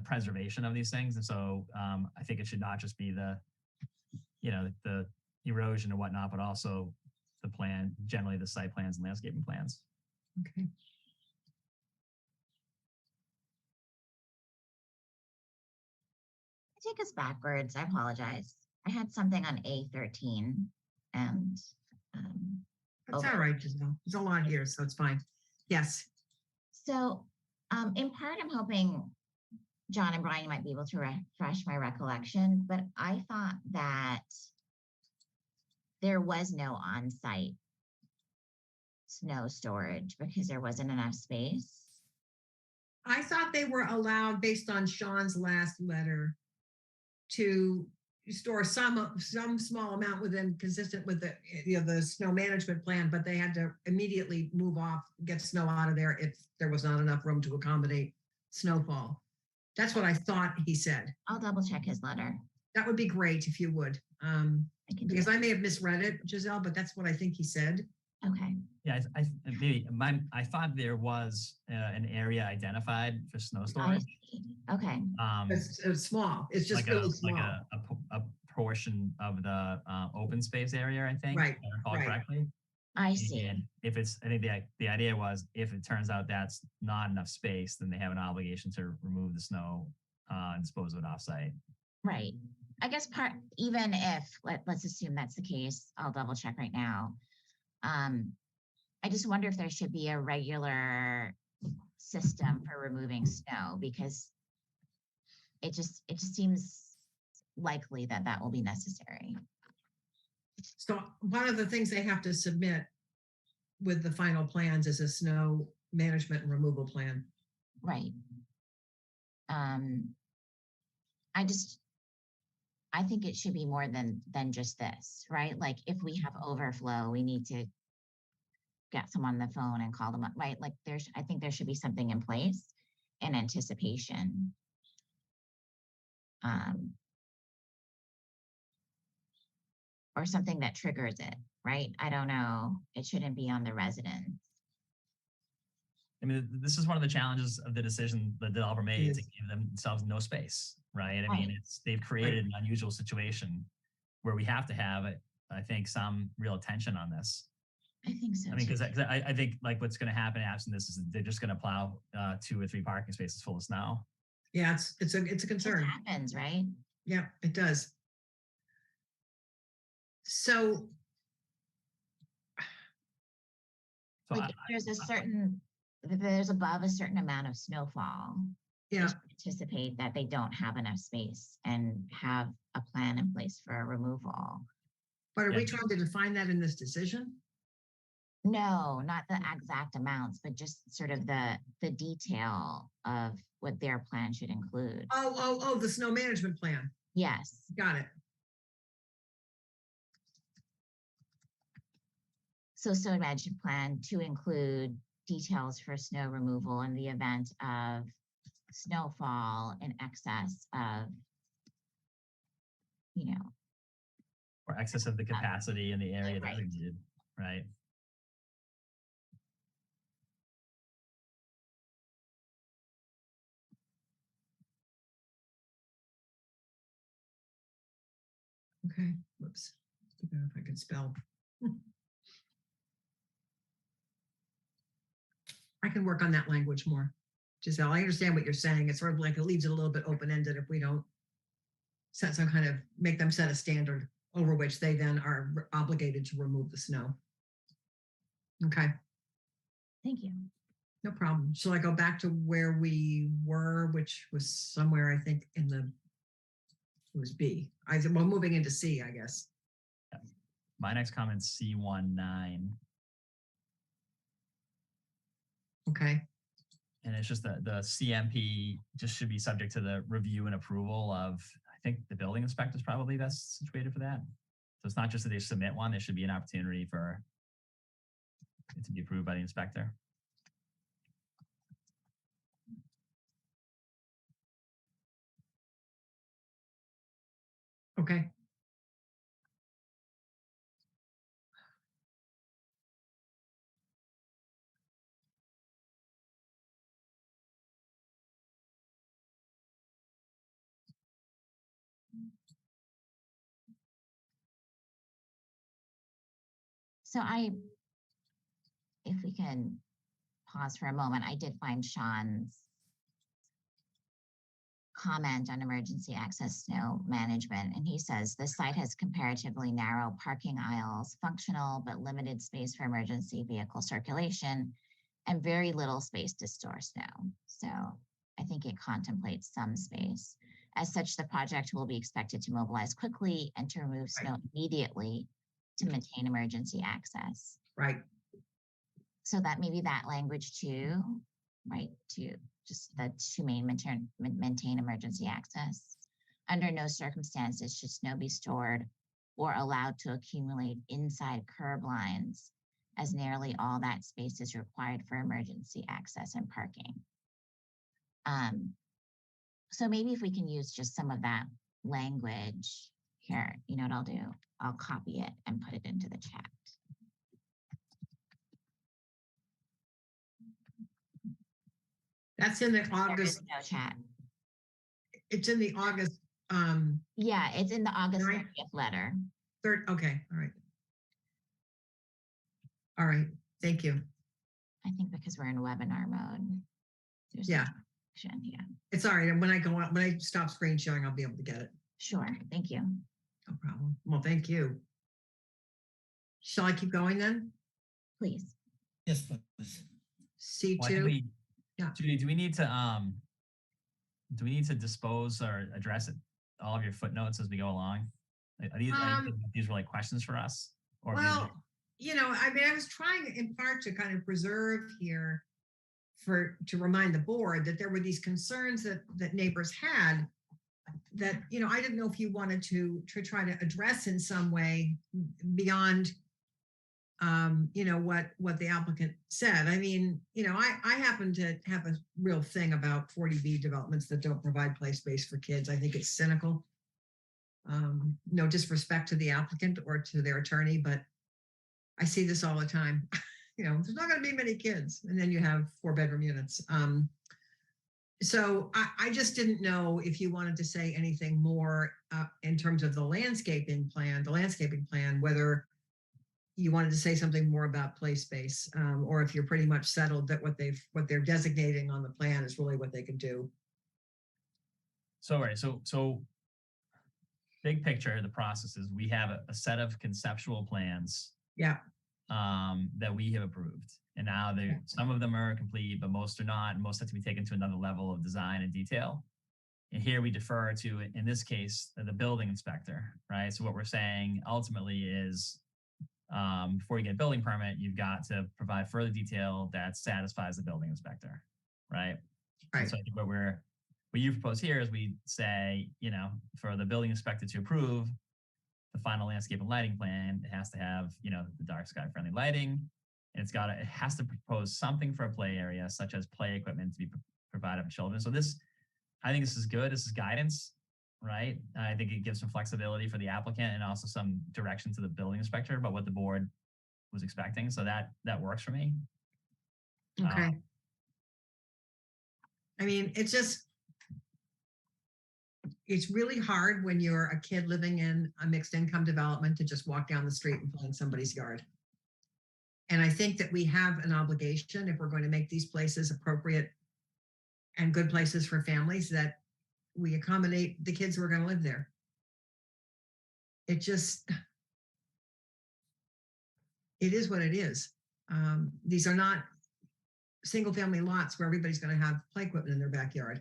preservation of these things, and so I think it should not just be the erosion and whatnot, but also the plan, generally the site plans and landscaping plans. okay. Take us backwards. I apologize. I had something on A13 and That's Okay. all right, Giselle. There's a lot here, so it's fine. Yes. so in part I'm hoping John and Brian might be able to refresh my recollection, but I thought that there was no on-site snow storage because there wasn't enough space. I thought they were allowed, based on Sean's last letter, to store some small amount within consistent with the, the snow management plan, but they had to immediately move off, get snow out of there if there was not enough room to accommodate snowfall. That's what I thought he said. I'll double check his letter. That would be great if you would. I can do Because that. I may have misread it, Giselle, but that's what I think he said. Okay. Yeah, I thought there was an area identified for snow I storage. see. Okay. It's small. It's just Like really a small. a portion of the open space area, I think. Right, If I recall right. correctly. I see. And if it's, I think the idea was if it turns out that's not enough space, then they have an obligation to remove the snow and dispose of it offsite. Right. I guess even if let's assume that's the case, I'll double check right now. I just wonder if there should be a regular system for removing snow, because it just seems likely that that will be necessary. So one of the things they have to submit with the final plans is a snow management and removal plan. Right. I think it should be more than just this, right? Like if we have overflow, we need to get someone on the phone and call them up, right? Like I think there should be something in place in anticipation. Or something that triggers it, right? I don't know. It shouldn't be on the residents. I mean, this is one of the challenges of the decision the developer made to Yes. give themselves no space, right? I Right. mean, they've created an unusual situation where we have to have, I think, some real attention on this. I think so. I mean, too. because I think like what's going to happen absent this is they're just going to plow 2 or 3 parking spaces full of snow. Yeah, it's a It concern. happens, right? Yeah, it does. So So Like if there's above a certain amount of snowfall, they yeah, should anticipate that they don't have enough space and have a plan in place for a removal. but are we Yeah. trying to define that in this decision? No, not the exact amounts, but just sort of the detail of what their plan should include. Oh, the snow management plan. Yes. Got it. So management plan to include details for snow removal in the event of snowfall in excess of, or excess of the capacity in the area Right. designated, right? Okay, whoops. Figure out if I can spell. I can work on that language more. Giselle, I understand what you're saying. It's sort of like it leaves it a little bit open-ended if we don't set some kind of, make them set a standard over which they then are obligated to remove the snow. Okay, Thank you. no problem. Shall I go back to where we were, which was somewhere, I think, it was B. Well, moving into C, I guess. My next comment's C19. Okay, And it's just the CMP just should be subject to the review and approval of, I think the building inspector is probably best situated for that. So it's not just that they submit one, there should be an opportunity for it to be approved by the inspector. okay. So if we can pause for a moment, I did find Sean's comment on emergency access snow management. And he says the site has comparatively narrow parking aisles, functional but limited space for emergency vehicle circulation, and very little space to store snow. So I think it contemplates some space. As such, the project will be expected to mobilize quickly and to remove snow immediately to maintain emergency access. Right. So that maybe that language too, right, to just maintain emergency access. under no circumstances should snow be stored or allowed to accumulate inside curb lines, as nearly all that space is required for emergency access and parking. So maybe if we can use just some of that language here, you know what I'll do? I'll copy it and put it into the chat. That's in the There is August, no chat. it's in the August, Yeah, it's in the August Right. 30th letter. third, okay, all right. All right, thank you. I think because we're in webinar mode. There's Yeah. Yeah, It's all right, and when I stop screen sharing, I'll be able to get it. sure. Thank you. No problem. Well, thank you. Shall I keep going then? Please. Yes, please. Well, I think C2? Yeah. Judy, do we need to dispose or address it, all of your footnotes as we go along? Are these were like questions for us? Or these Well, are- I mean, I was trying in part to kind of preserve here to remind the board that there were these concerns that neighbors had that, I didn't know if you wanted to try to address in some way beyond, what the applicant said. I mean, I happen to have a real thing about 40B developments that don't provide play space for kids. I think it's cynical. No disrespect to the applicant or to their attorney, but I see this all the time. There's not going to be many kids, and then you have 4-bedroom units. So I just didn't know if you wanted to say anything more in terms of the landscaping plan, whether you wanted to say something more about play space, or if you're pretty much settled that what they're designating on the plan is really what they can do. So, right. So big picture, the process is we have a set of conceptual plans. Yeah. That we have approved. And now some of them are complete, but most are not. And most have to be taken to another level of design and detail. And here we defer to, in this case, the building inspector, right? So what we're saying ultimately is before you get a building permit, you've got to provide further detail that satisfies the building inspector, right? Right. And so I think what you propose here is we say, for the building inspector to approve the final landscape and lighting plan, it has to have, the dark sky friendly lighting. And it has to propose something for a play area, such as play equipment to be provided for children. So I think this is good. This is guidance, right? I think it gives some flexibility for the applicant and also some direction to the building inspector about what the board was expecting. So that works for me. Okay. I mean, it's really hard when you're a kid living in a mixed income development to just walk down the street and play in somebody's yard. And I think that we have an obligation, if we're going to make these places appropriate and good places for families, that we accommodate the kids who are going to live there. It is what it is. These are not single family lots where everybody's going to have play equipment in their backyard.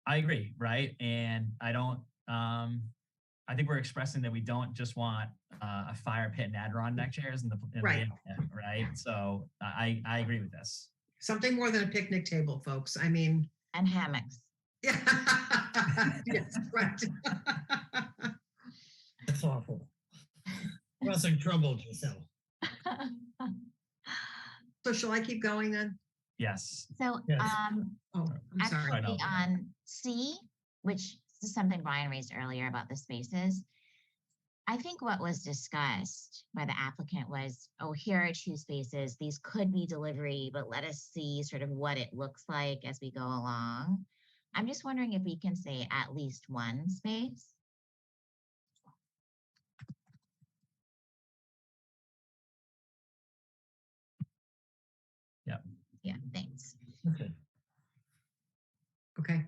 I agree, right? And I think we're expressing that we don't just want a fire pit and Adirondack chairs in the Right. Right? So I agree with this. Something more than a picnic table, folks. I mean, And hammocks. yeah. Yes, right. That's awful. Causing trouble, Giselle. So shall I keep going then? Yes. So, Yes. Oh, I'm sorry. Right actually on. on C, which is something Brian raised earlier about the spaces, I think what was discussed by the applicant was, oh, here are 2 spaces. These could be delivery, but let us see sort of what it looks like as we go along. I'm just wondering if we can say at least 1 space. Yeah. Yeah, thanks. Okay. Okay.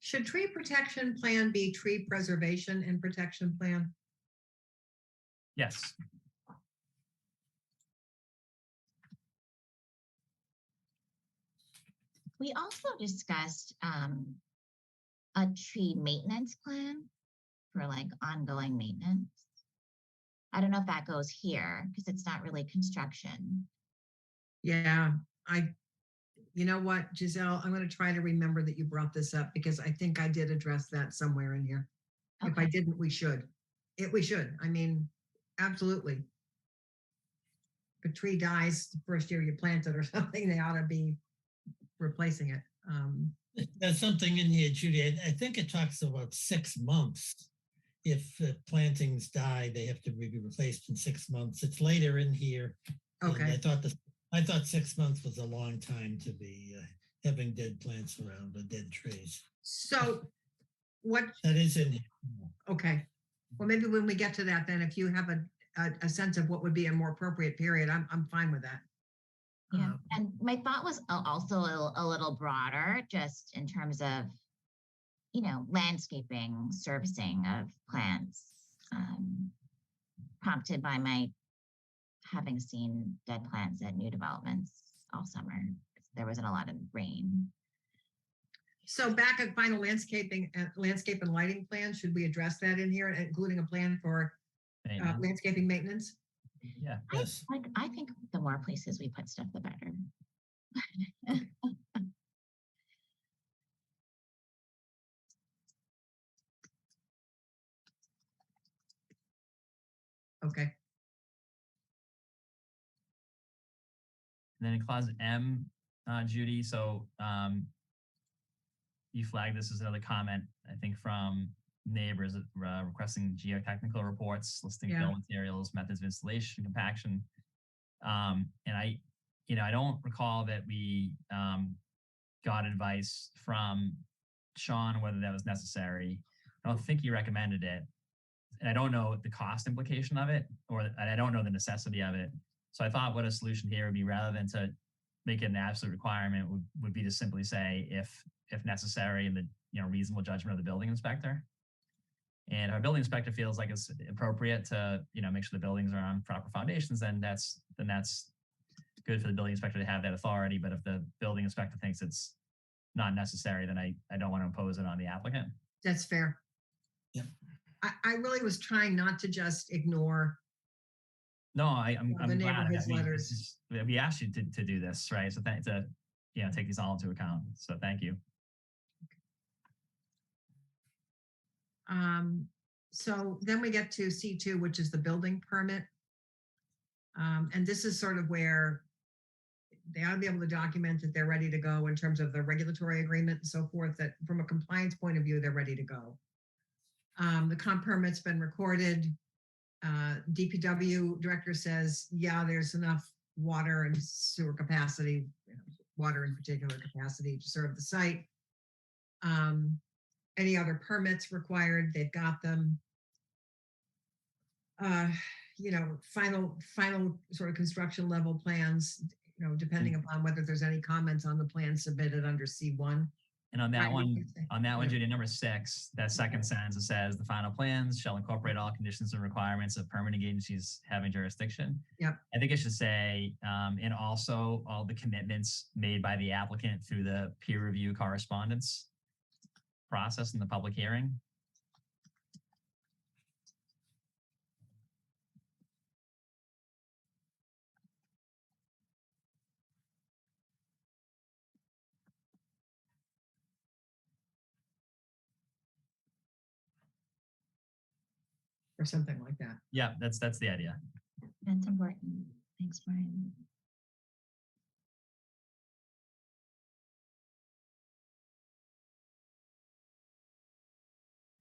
Should tree protection plan be tree preservation and protection plan? Yes. We also discussed a tree maintenance plan for like ongoing maintenance. I don't know if that goes here because it's not really construction. Yeah, you know what, Giselle, I'm going to try to remember that you brought this up because I think I did address that somewhere in here. If I Okay. didn't, we should. We should. I mean, absolutely. If a tree dies the first year you plant it or something, they ought to be replacing it. There's something in here, Judy. I think it talks about 6 months. If plantings die, they have to be replaced in 6 months. It's later in here. And Okay. I thought 6 months was a long time to be having dead plants around or dead trees. So what, That is in here. okay. Well, maybe when we get to that, then if you have a sense of what would be a more appropriate period, I'm fine with that. Yeah. And my thought was also a little broader, just in terms of, landscaping, servicing of plants, prompted by my having seen dead plants at new developments all summer. There wasn't a lot of rain. So back at final landscape and lighting plan, should we address that in here, including a plan for Maintenance. landscaping maintenance? Yeah. Yes. I think the more places we put stuff, the better. Okay. And then in clause M, Judy, so you flagged this as another comment, I think, from neighbors requesting geotechnical reports, listing Yeah. fill materials, methods of installation, compaction. And I don't recall that we got advice from Sean whether that was necessary. I don't think he recommended it. And I don't know the cost implication of it, and I don't know the necessity of it. So I thought what a solution here would be, rather than to make it an absolute requirement, would be to simply say if necessary in the reasonable judgment of the building inspector. And if our building inspector feels like it's appropriate to make sure the buildings are on proper foundations, then that's good for the building inspector to have that authority. But if the building inspector thinks it's not necessary, then I don't want to impose it on the applicant. That's fair. Yep. I really was trying not to just ignore. No, I'm the glad. neighborhood's letters. We asked you to do this, right? So to take these all into account. So thank you. So then we get to C2, which is the building permit. And this is sort of where they ought to be able to document that they're ready to go in terms of the regulatory agreement and so forth, that from a compliance point of view, they're ready to go. The comp permit's been recorded. DPW director says, yeah, there's enough water and sewer capacity, water in particular capacity to serve the site. Any other permits required, they've got them. Final sort of construction level plans, depending upon whether there's any comments on the plan submitted under C1. And on that Right, one, yeah. Judy, number 6, that second sentence, it says the final plans shall incorporate all conditions and requirements of permitting agencies having jurisdiction. Yep. I think it should say, and also all the commitments made by the applicant through the peer review correspondence process in the public hearing. Or something like that. Yeah, that's the idea. That's important. Thanks, Brian.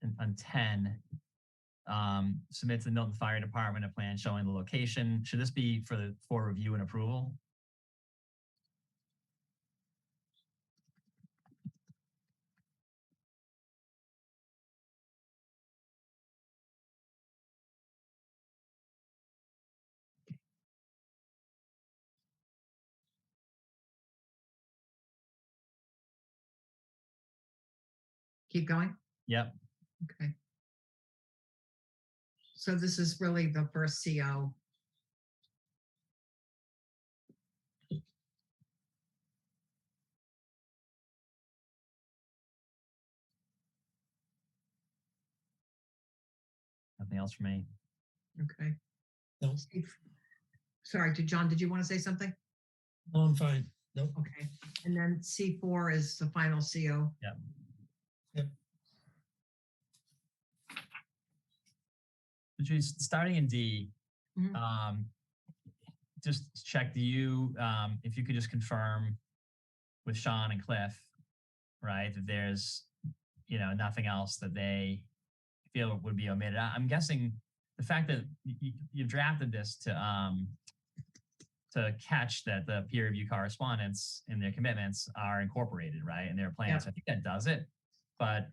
And on 10, submit to the Milton Fire Department a plan showing the location. Should this be for review and approval? Keep going. Yep. Okay. So this is really the first CO. Nothing else for me. Okay. No, Sorry, John, did you want to say something? no, I'm fine. Nope. Okay. And then C4 is the final CO. Yep. Yep. Patrice, starting in D, Mhm. just check, do you, if you could just confirm with Sean and Cliff, right, that there's, nothing else that they feel would be omitted. I'm guessing the fact that you drafted this to catch that the peer review correspondence and their commitments are incorporated, right, in their plans. Yeah. So I think that does it, but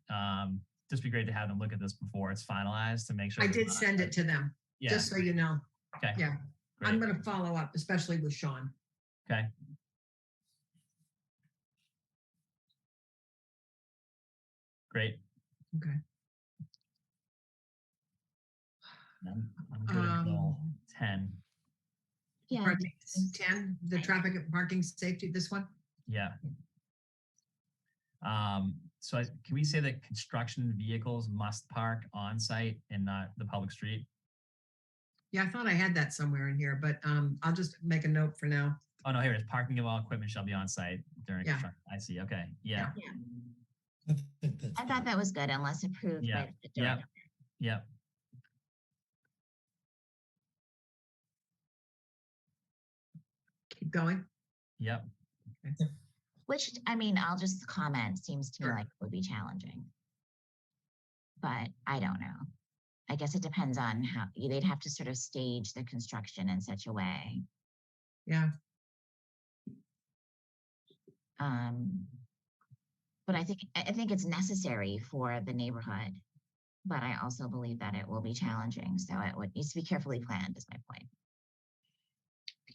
just be great to have them look at this before it's finalized to make sure. I there's did not send it to them, Yeah. just so you know. Okay. Yeah. Great. I'm going to follow up, especially with Sean. Okay. Great. Okay. I'm good until 10. Yeah. Pardon me, 10, the traffic and parking safety, this one? Yeah. So can we say that construction vehicles must park on site and not the public street? Yeah, I thought I had that somewhere in here, but I'll just make a note for now. Oh no, here it is. Parking of all equipment shall be on site during Yeah. construction. I see. Okay. Yeah. Yeah. I think that's I thought fine. that was good unless approved Yeah. by the Yeah. director. Yep. Keep going. Yep. Which, I mean, I'll just comment, seems to me Sure. like it would be challenging. But I don't know. I guess it depends on how they'd have to sort of stage the construction in such a way. Yeah. But I think it's necessary for the neighborhood. But I also believe that it will be challenging. So it needs to be carefully planned, is my point.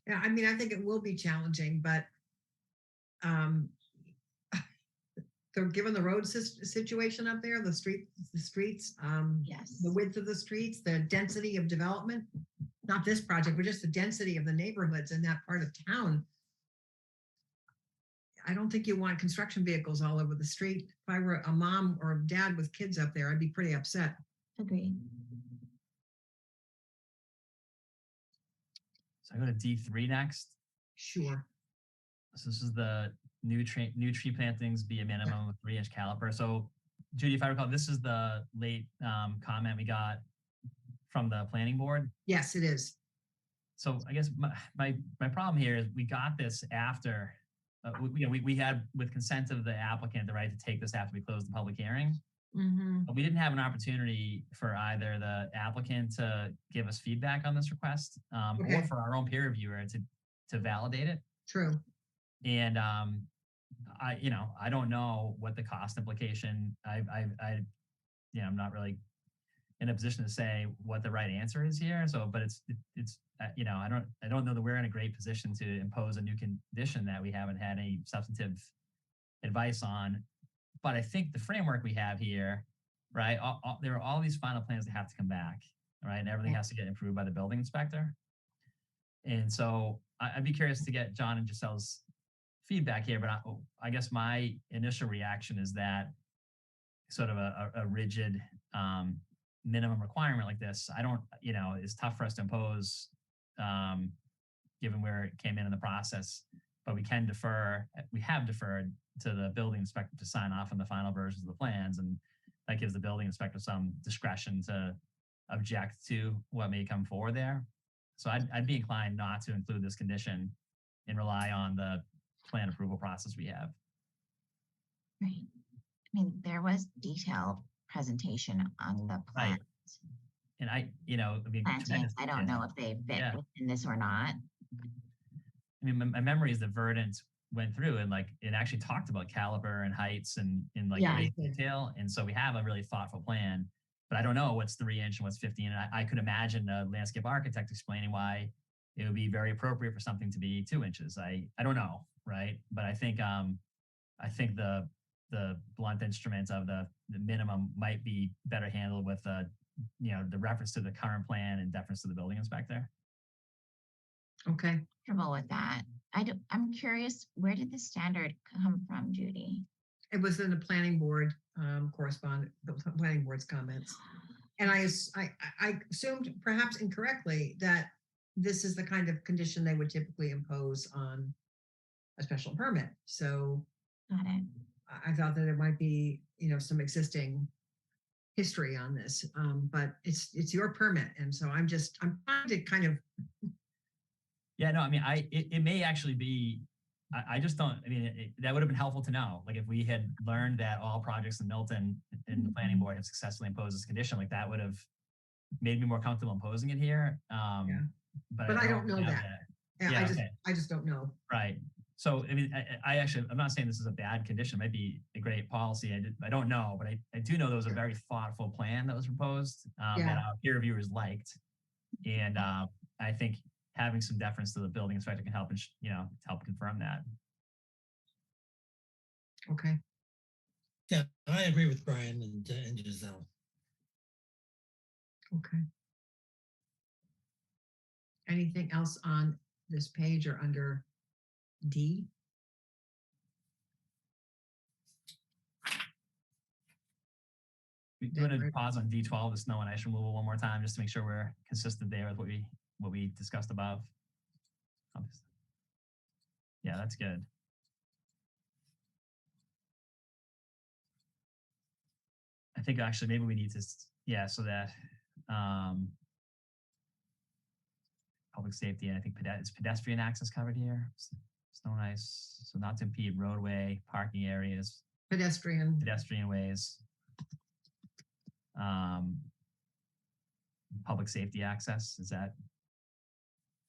Yeah, I mean, I think it will be challenging, but they're given the road situation up there, the streets, Yes. the width of the streets, the density of development, not this project, but just the density of the neighborhoods in that part of town. I don't think you want construction vehicles all over the street. If I were a mom or a dad with kids up there, I'd be pretty upset. Agreed. So I go to D3 next. Sure. So this is the new tree plantings be a minimum of 3-inch caliper. So Judy, if I recall, this is the late comment we got from the planning board. Yes, it is. So I guess my problem here is we got this after, we had with consent of the applicant the right to take this after we closed the public hearing. Mm-hmm. But we didn't have an opportunity for either the applicant to give us feedback on this request Okay. or for our own peer reviewer to validate it. True. And I don't know what the cost implication. I'm not really in a position to say what the right answer is here. So, but it's I don't know that we're in a great position to impose a new condition that we haven't had any substantive advice on. But I think the framework we have here, right? There are all these final plans that have to come back, right? And everything has to get approved by the building inspector. And so I'd be curious to get John and Giselle's feedback here, but I guess my initial reaction is that sort of a rigid minimum requirement like this, it's tough for us to impose given where it came in the process, but we have deferred to the building inspector to sign off on the final versions of the plans. And that gives the building inspector some discretion to object to what may come forward there. So I'd be inclined not to include this condition and rely on the plan approval process we have. Right. I mean, there was detailed presentation on the plan. Right. And Plantings. I don't know if they fit within this or not. I mean, my memory is that Verdant went through and it actually talked about caliber and heights and in great detail. And so we have a really thoughtful plan, but I don't know what's 3-inch and what's 15. And I could imagine a landscape architect explaining why it would be very appropriate for something to be 2 inches. I don't know, right? But I think the blunt instrument of the minimum might be better handled with the reference to the current plan and deference to the building inspector. Okay. Comfortable with that. I'm curious, where did the standard come from, Judy? It was in the planning board the planning board's comments. And I assumed, perhaps incorrectly, that this is the kind of condition they would typically impose on a special permit. So Got it. I thought that there might be, some existing history on this, but it's your permit, and so I'm trying to kind of. Yeah, no, I mean, it may actually be. I just don't. I mean, that would have been helpful to know. Like, if we had learned that all projects in Milton and the planning board have successfully imposed this condition, like that would have made me more comfortable imposing it here. Yeah. But I don't know have that. Yeah, Yeah, I just don't know. Right. So, I mean, I actually, I'm not saying this is a bad condition. It might be a great policy. I don't know, but I do know there was a very thoughtful plan that was proposed Yeah. that our peer reviewers liked. And I think having some deference to the building inspector can help, and help confirm that. Okay. Yeah, I agree with Brian and Giselle. Okay. Anything else on this page or under D? Do you want to pause on D12, the snow and ice removal, one more time, just to make sure we're consistent there with what we discussed above? Yeah, that's good. I think actually maybe we need to, so that public safety, and I think is pedestrian access covered here. Snow and ice, so not to impede roadway, parking areas, Pedestrian ways. Public safety access, is that,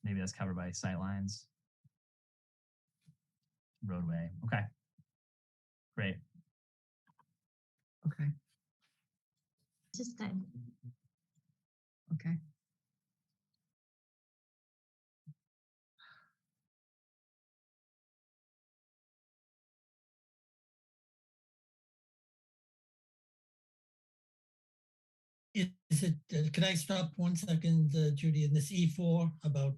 maybe that's covered by sight lines? Roadway, okay. Great. Okay. This is good. Okay. Is it, can I stop 1 second, Judy, in this E4 about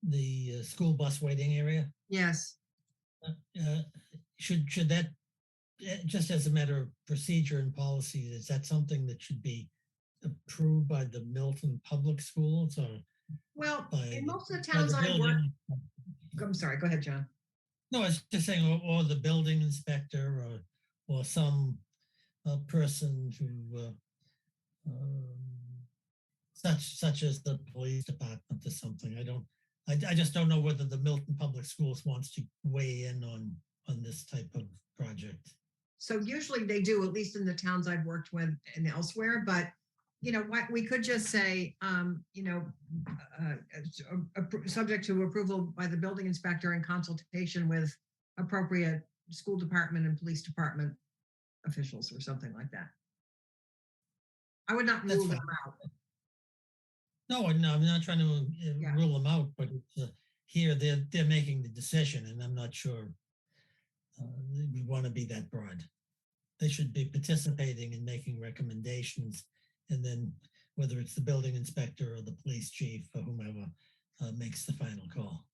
the school bus waiting area? Yes. Should that, just as a matter of procedure and policy, is that something that should be approved by the Milton Public Schools, or? Well, in most of the by towns I work, building? I'm sorry, go ahead, John. No, I was just saying, or the building inspector, or some person who, such as the police department or something. I just don't know whether the Milton Public Schools wants to weigh in on this type of project. So usually they do, at least in the towns I've worked with and elsewhere, but what we could just say, subject to approval by the building inspector in consultation with appropriate school department and police department officials or something like that. I would not rule them out. No, I'm not trying to rule them out, but here they're making the decision, and I'm not sure we want to be that broad. They should be participating and making recommendations, and then whether it's the building inspector or the police chief or whomever makes the final call.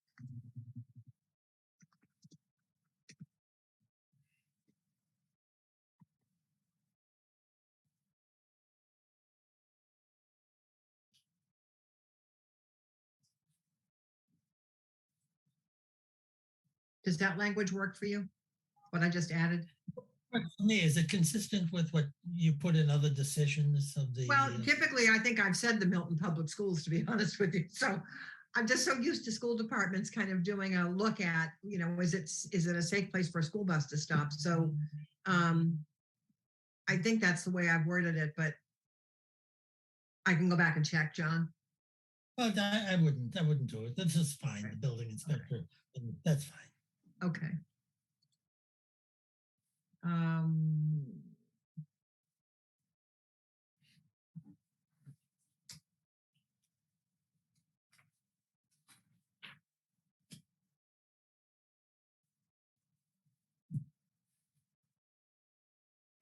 Does that language work for you? What I just added? For me, is it consistent with what you put in other decisions of the? Well, typically, I think I've said the Milton Public Schools, to be honest with you. So I'm just so used to school departments kind of doing a look at, is it a safe place for a school bus to stop? So I think that's the way I've worded it, but I can go back and check, John. Well, I wouldn't do it. This is fine. The building inspector, that's fine. Okay.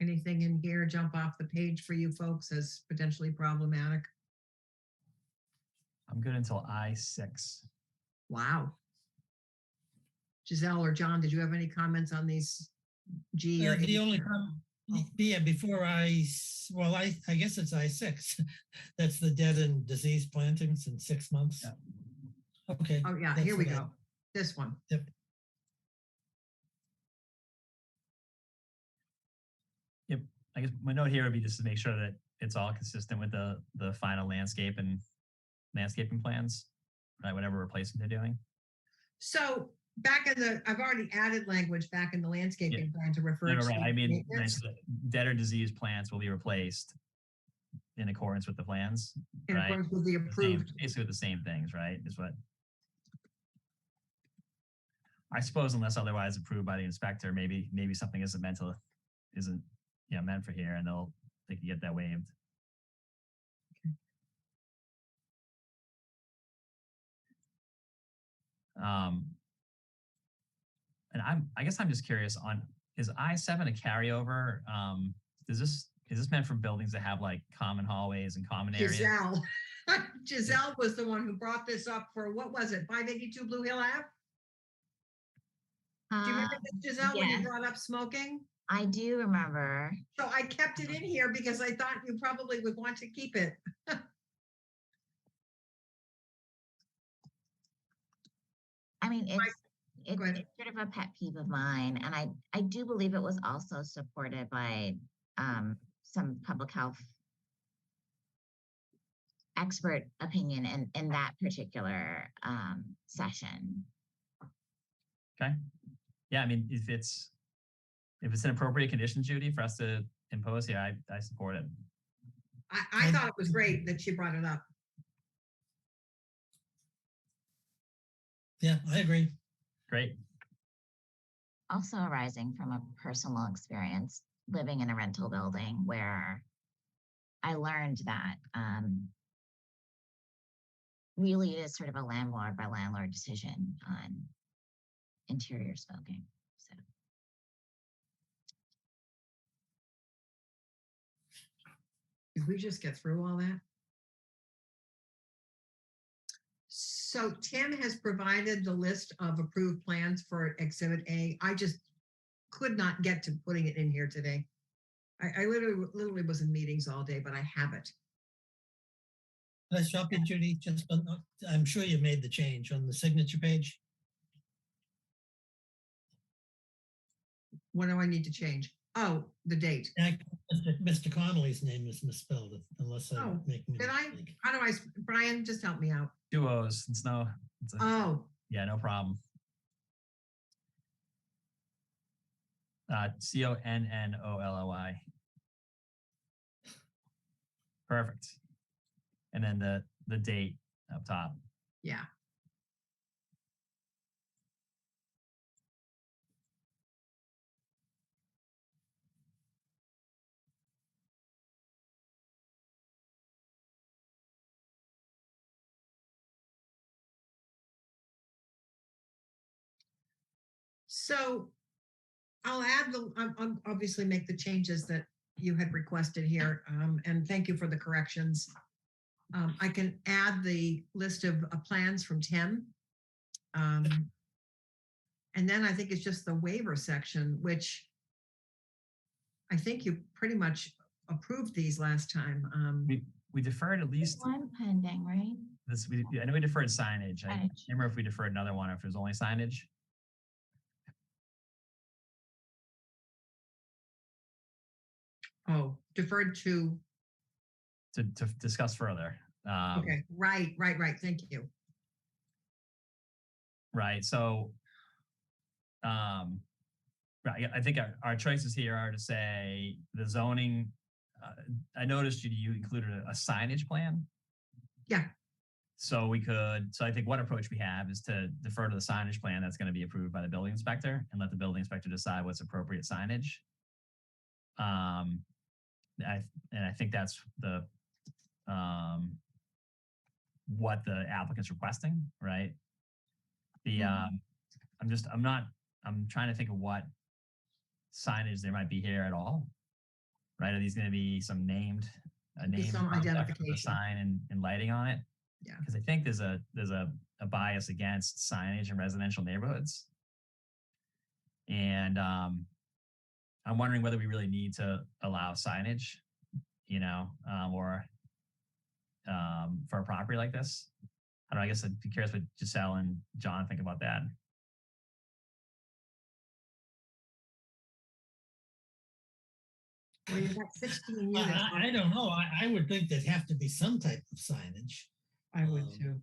Anything in here jump off the page for you folks as potentially problematic? I'm good until I6. Wow. Giselle or John, did you have any comments on these G or The only Yeah, before well, I guess it's I6. That's the dead and diseased plantings in 6 months. Yeah. Okay. Oh, yeah, that's here we what I- go. This one. Yep. Yep. I guess my note here would be just to make sure that it's all consistent with the final landscaping plans, right? Whatever replacement they're doing. So back in I've already added language back in the landscaping plan to refer No, to right. I mean, maintenance dead or diseased plants will be replaced in accordance with the plans, in right? accordance with the approved. Basically the same things, right? Is what I suppose, unless otherwise approved by the inspector, maybe something isn't meant for here, and they can get that waived. And I guess I'm just curious on, is I-7 a carryover? Is this meant for buildings that have like common hallways and common areas? Giselle was the one who brought this up for, what was it, 582 Blue Hill Ave? Do you remember this, Giselle, when you yes. brought up smoking? I do remember. So I kept it in here because I thought you probably would want to keep it. I mean, it's go ahead. sort of a pet peeve of mine, and I do believe it was also supported by some public health expert opinion in that particular session. Okay. Yeah, I mean, if it's an appropriate condition, Judy, for us to impose here, I support it. I thought it was great that she brought it up. Yeah, I agree. Great. Also arising from a personal experience living in a rental building where I learned that really it is sort of a landlord by landlord decision on interior smoking. So Did we just get through all that? So Tim has provided the list of approved plans for Exhibit A. I just could not get to putting it in here today. I literally was in meetings all day, but I have it. Can I stop you, Judy? I'm sure you made the change on the signature page. What do I need to change? Oh, the date. Mr. Connolly's name is misspelled, unless I'm making a Did I? mistake. How do I? Brian, just help me out. 2 O's. Oh, Yeah, no problem. Connolly. Perfect. And then the date up top. yeah. So I'll add I'll obviously make the changes that you had requested here. And thank you for the corrections. I can add the list of plans from Tim. And then I think it's just the waiver section, which I think you pretty much approved these last time. We deferred at least one pending, right? I know we deferred signage. I can't Signage. remember if we deferred another one or if it was only signage. Oh, deferred to. To discuss further. Okay, right. Thank you. Right. So, right. I think our choices here are to say the zoning. I noticed you included a signage plan. Yeah. So I think one approach we have is to defer to the signage plan that's going to be approved by the building inspector and let the building inspector decide what's appropriate signage. I think that's what the applicant's requesting, right? I'm trying to think of what signage there might be here at all, right? Are these going to be some named identification sign and lighting on it? Yeah. Because I think there's a bias against signage in residential neighborhoods. And I'm I'm wondering whether we really need to allow signage, or for a property like this. I don't know. I guess I'd be curious what Giselle and John think about that. Well, you've got 16 units. I don't know. I would think there'd have to be some type of signage. I would too.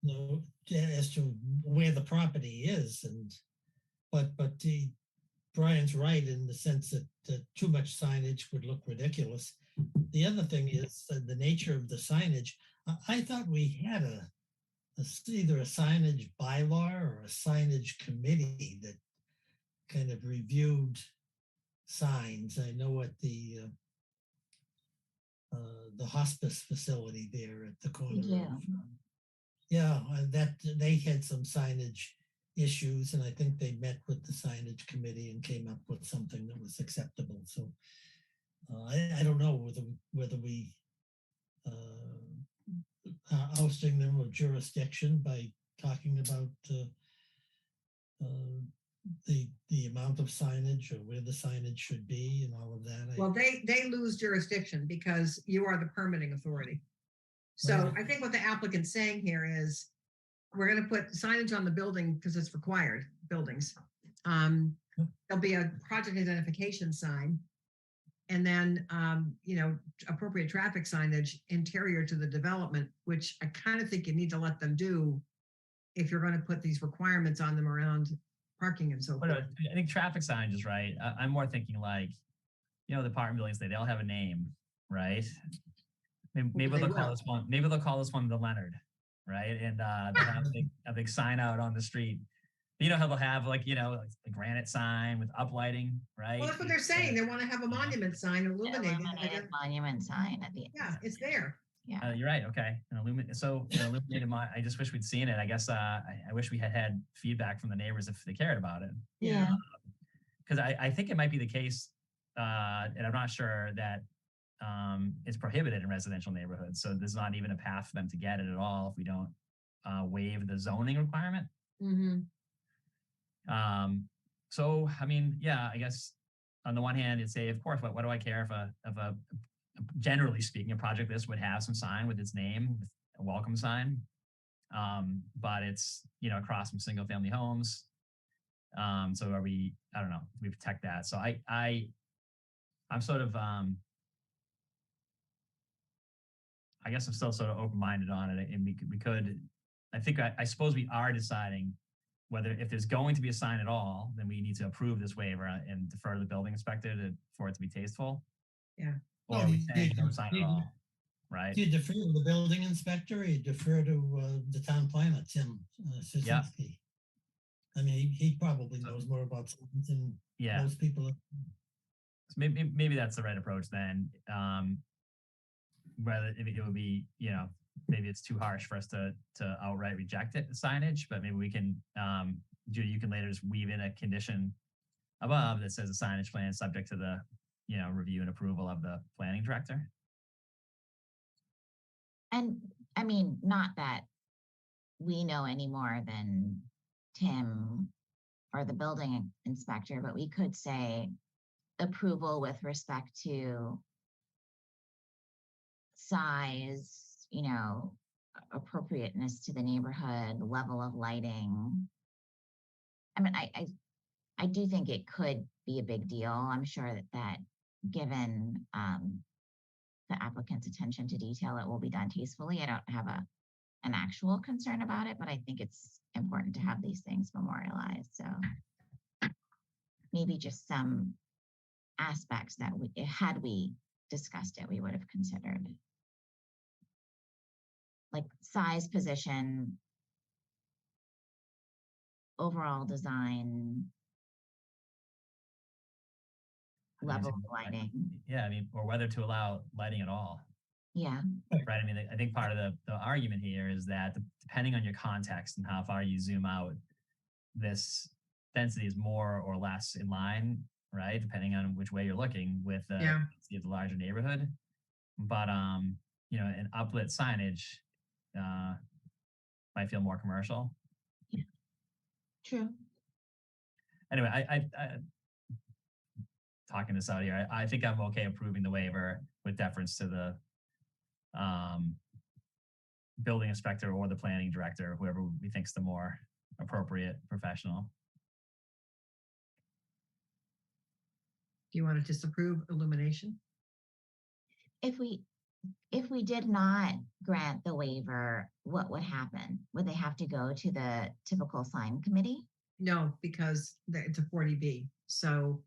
You know, as to where the property is, but Brian's right in the sense that too much signage would look ridiculous. The other thing is the nature of the signage. I thought we had either a signage bylaw or a signage committee that kind of reviewed signs. I know at the hospice facility there at the corner. Yeah. Yeah, that they had some signage issues, and I think they met with the signage committee and came up with something that was acceptable. So I don't know whether we ousting them of jurisdiction by talking about the amount of signage or where the signage should be and all of that. Well, they lose jurisdiction because you are the permitting authority. So Right. I think what the applicant's saying here is we're going to put signage on the building because it's required buildings. There'll be a project identification sign and then, appropriate traffic signage interior to the development, which I kind of think you need to let them do if you're going to put these requirements on them around parking and so But forth. I think traffic signage is right. I'm more thinking like, the apartment buildings, they all have a name, right? Maybe They they'll call will. this one. Maybe they'll call this one the Leonard, right? And they'll have a big sign out on the street. You know how they'll have like a granite sign with uplighting, right? Well, that's what they're saying. They want to have a monument sign illuminated. Illuminated monument sign at the end. Yeah, it's there. Yeah. You're right. Okay. An illuminated. I just wish we'd seen it. I guess I wish we had feedback from the neighbors if they cared about it. Yeah. Because I think it might be the case, and I'm not sure that it's prohibited in residential neighborhoods. So there's not even a path for them to get it at all if we don't waive the zoning requirement. Mm-hmm. So I mean, yeah, I guess on the one hand, you'd say, of course, what do I care if a generally speaking, a project this would have some sign with its name, with a welcome sign. But it's across from single family homes. So are we? I don't know. We protect that. So I'm sort of I guess I'm still sort of open-minded on it, and we could. I suppose we are deciding whether if there's going to be a sign at all, then we need to approve this waiver and defer to the building inspector for it to be tasteful. Yeah. Or are we saying no sign at all? Right. Do you defer to the building inspector or you defer to the town planner, Tim Sisinski? I mean, he probably knows more about signs than most people. So maybe that's the right approach then. Rather, it would be, maybe it's too harsh for us to outright reject it, the signage, but maybe we can, Judy, you can later just weave in a condition above that says a signage plan is subject to the, review and approval of the planning director. And I mean, not that we know any more than Tim or the building inspector, but we could say approval with respect to size, appropriateness to the neighborhood, level of lighting. I mean, I do think it could be a big deal. I'm sure that given the applicant's attention to detail, it will be done tastefully. I don't have an actual concern about it, but I think it's important to have these things memorialized. So maybe just some aspects that had we discussed it, we would have considered. Like size, position, overall design, level of lighting. Yeah, I mean, or whether to allow lighting at all. Yeah. Right. I mean, I think part of the argument here is that depending on your context and how far you zoom out, this density is more or less in line, right? Depending on which way you're looking with the density of the larger neighborhood. But an uplit signage might feel more commercial. Yeah. True. Anyway, I talking this out here. I think I'm okay approving the waiver with deference to the building inspector or the planning director, whoever we think's the more appropriate professional. Do you want to disapprove illumination? If we did not grant the waiver, what would happen? Would they have to go to the typical sign committee? No, because it's a 40B. So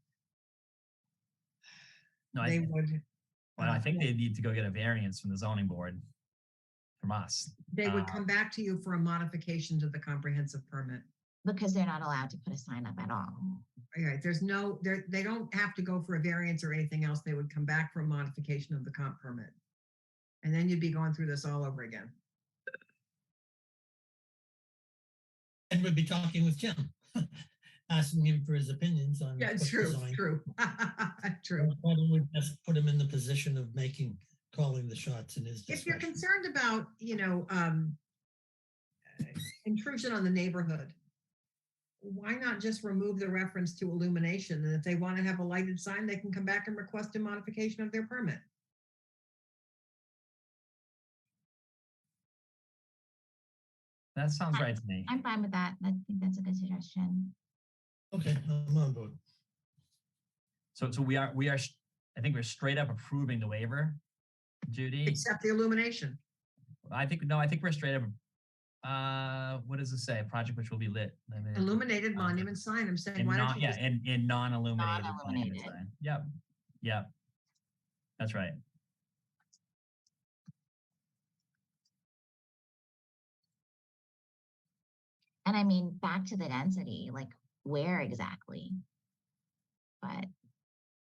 No, they would. I think they need to go get a variance from the zoning board from us. They would come back to you for a modification to the comprehensive permit. Because they're not allowed to put a sign up at all. Right, they don't have to go for a variance or anything else. They would come back for a modification of the comp permit. And then you'd be going through this all over again. And we'd be talking with Jim, asking him for his opinions on. Yeah, it's what true, design. true, true. Why don't we just put him in the position of calling the shots in his discretion? If you're concerned about, intrusion on the neighborhood, why not just remove the reference to illumination? And if they want to have a lighted sign, they can come back and request a modification of their permit. That sounds right to me. I'm fine with that. I think that's a good suggestion. Okay, I'm on board. So we are, I think we're straight up approving the waiver, Judy. Except the illumination. I think we're straight up. What does it say? A project which will be lit. Illuminated monument sign. I'm saying, why don't you just in non-illuminated. Non-illuminated. Sign. Yep. That's right. And I mean, back to the density, like where exactly? But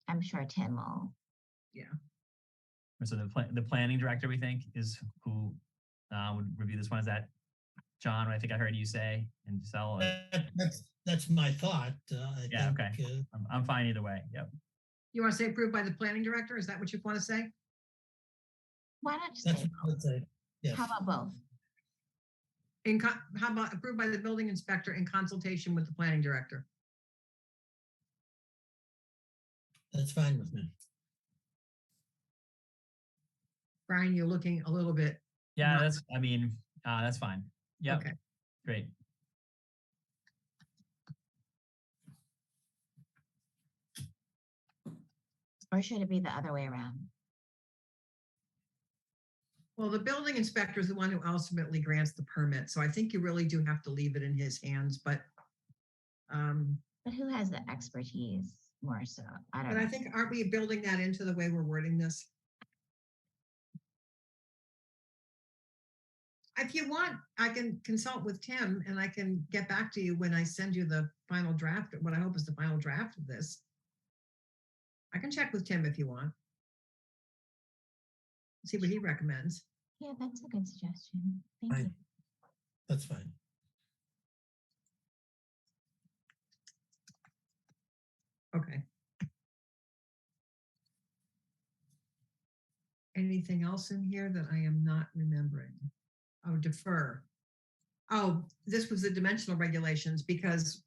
I'm sure Tim will. So the planning director, we think, is who would review this one. Is that John? I think I heard you say, and Giselle. That's my thought. Yeah, okay. I'm fine either way. Yep. You want to say approved by the planning director? Is that what you want to say? Why not just That's say what I would say. Yes. how about both? How about approved by the building inspector in consultation with the planning director? That's fine with me. Brian, you're looking a little bit. Yeah, No. that's fine. Yep. Okay. Great. Or should it be the other way around? Well, the building inspector is the one who ultimately grants the permit. So I think you really do have to leave it in his hands, but But who has the expertise more so? I don't but know. I think, aren't we building that into the way we're wording this? If you want, I can consult with Tim and I can get back to you when I send you the final draft, what I hope is the final draft of this. I can check with Tim if you want. See what he recommends. Yeah, that's a good suggestion. Thank Fine. you. That's fine. Okay. Anything else in here that I am not remembering? Oh, defer. Oh, this was the dimensional regulations because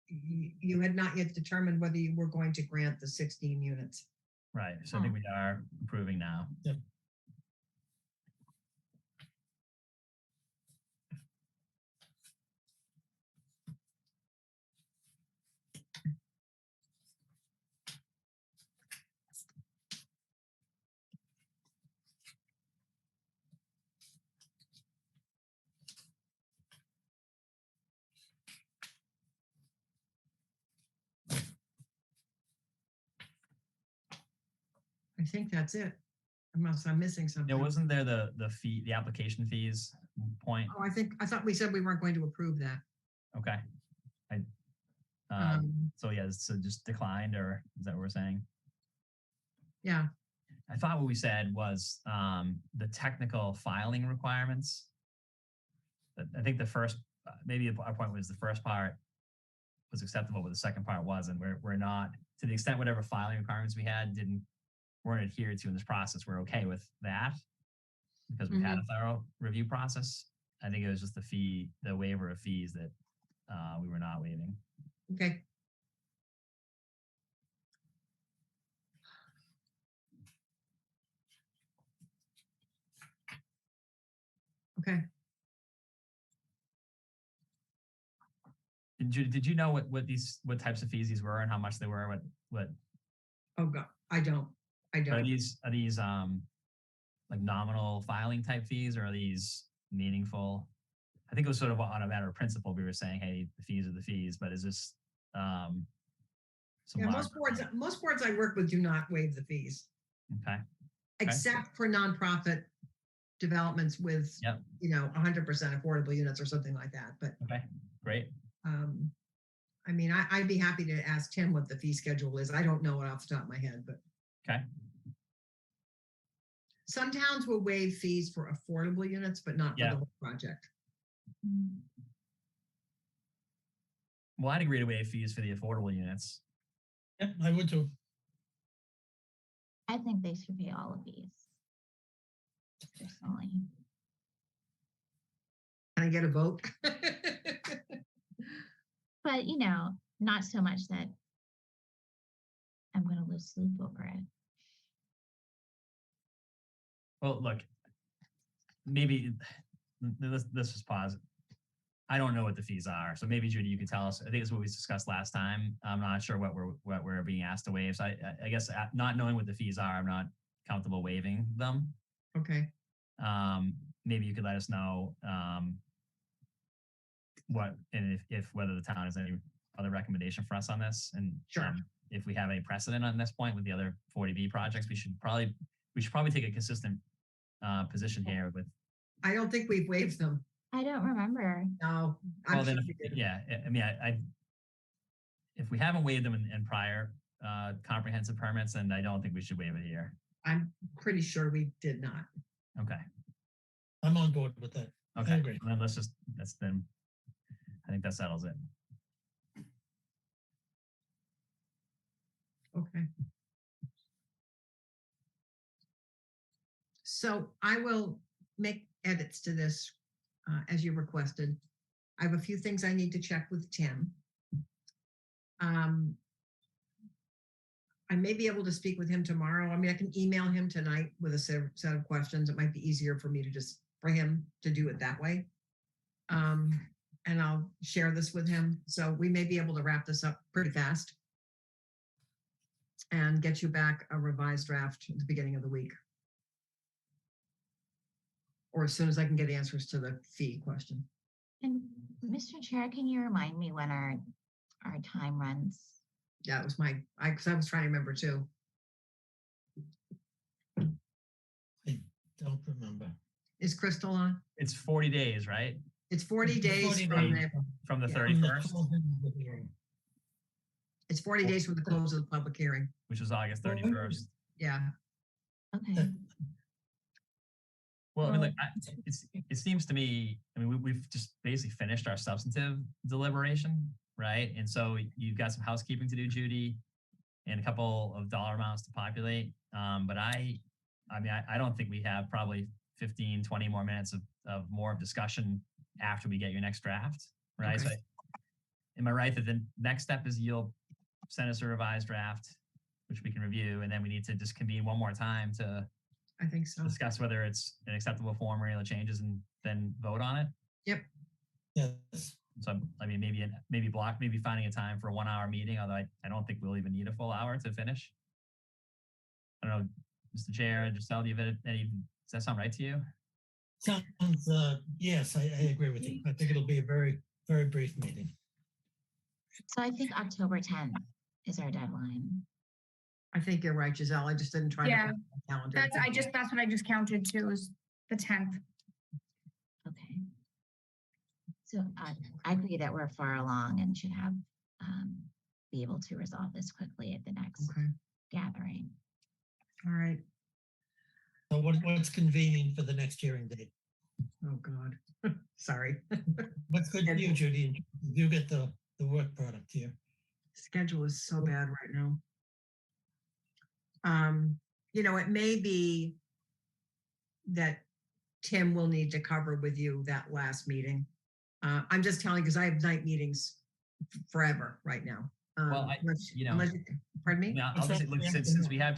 you had not yet determined whether you were going to grant the 16 units. Right. So I think we are approving now. Yep. I think that's it. Unless I'm missing something. Yeah, wasn't there the fee, the application fees point? Oh, I thought we said we weren't going to approve that. Okay. So yeah, so just declined, or is that what we're saying? Yeah. I thought what we said was the technical filing requirements. I think the first, maybe our point was the first part was acceptable, but the second part wasn't. We're not, to the extent whatever filing requirements we had weren't adhered to in this process. We're okay with that because we've had a thorough review process. I think it was just the waiver of fees that we were not waiving. Okay. Okay. Did you know what types of fees these were and how much they were? What Oh, God, I don't. are these like nominal filing type fees, or are these meaningful? I think it was sort of on a matter of principle. We were saying, hey, the fees are the fees, but is this some Yeah, larger most boards I work with do not waive the fees, Okay. except for nonprofit developments with, Yep. 100% affordable units or something like that. But Okay. Great. I mean, I'd be happy to ask Tim what the fee schedule is. I don't know it off the top of my head, but Okay. some towns will waive fees for affordable units, but not for Yeah. the whole project. Well, I'd agree to waive fees for the affordable units. Yeah, I would too. I think they should pay all of these. Personally. Can I get a vote? But not so much that I'm going to lose sleep over it. Well, look, maybe let's just pause. I don't know what the fees are, so maybe Judy, you could tell us. I think it's what we discussed last time. I'm not sure what we're being asked to waive. So I guess not knowing what the fees are, I'm not comfortable waiving them. Okay. Maybe you could let us know what and if whether the town has any other recommendation for us on this, and Sure. If we have any precedent on this point with the other 40B projects, we should probably take a consistent position here with. I don't think we've waived them. I don't remember. No. Well, then, yeah. I mean, I if we haven't waived them in prior comprehensive permits, then I don't think we should waive it here. I'm pretty sure we did not. Okay. I'm on board with that. Okay. I agree. Then I think that settles it. Okay. So I will make edits to this as you requested. I have a few things I need to check with Tim. I may be able to speak with him tomorrow. I mean, I can email him tonight with a set of questions. It might be easier for me for him to do it that way. And I'll share this with him. So we may be able to wrap this up pretty fast and get you back a revised draft at the beginning of the week. Or as soon as I can get answers to the fee question. And Mr. Chair, can you remind me when our time runs? Yeah, it was because I was trying to remember too. I don't remember. Is Crystal on? It's 40 days, right? It's 40 days 40 from days. From the Yeah. 31st, It's 40 days from the close of the public hearing. which was August 31st. Yeah. Okay. Well, I mean, like, it seems to me, I mean, we've just basically finished our substantive deliberation, right? And so you've got some housekeeping to do, Judy, and a couple of dollar amounts to populate. But I don't think we have probably 15, 20 more minutes of more discussion after we get your next draft, right? Okay. So am I right that the next step is you'll send us a revised draft, which we can review, and then we need to just convene one more time to I think so. discuss whether it's an acceptable form or any other changes, and then vote on it. Yep. Yes. So, I mean, maybe finding a time for a 1 hour meeting, although I don't think we'll even need a full hour to finish. I don't know, Mr. Chair, Giselle, do you have any, does that sound right to you? Sounds, yes, I agree with you. I think it'll be a very, very brief meeting. So I think October 10th is our deadline. I think you're right, Giselle. I just didn't try Yeah, to put my calendar. that's what I just counted to, is the 10th. Okay. So I agree that we're far along and should have be able to resolve this quickly at the next Okay. gathering. All right. So what's convenient for the next hearing date? Oh, God. Sorry. What's good for you, Judy? You get the work product here. Schedule is so bad right now. It may be that Tim will need to cover with you that last meeting. I'm just telling because I have night meetings forever right now. Well, Pardon me? Yeah, I'll just look, since we have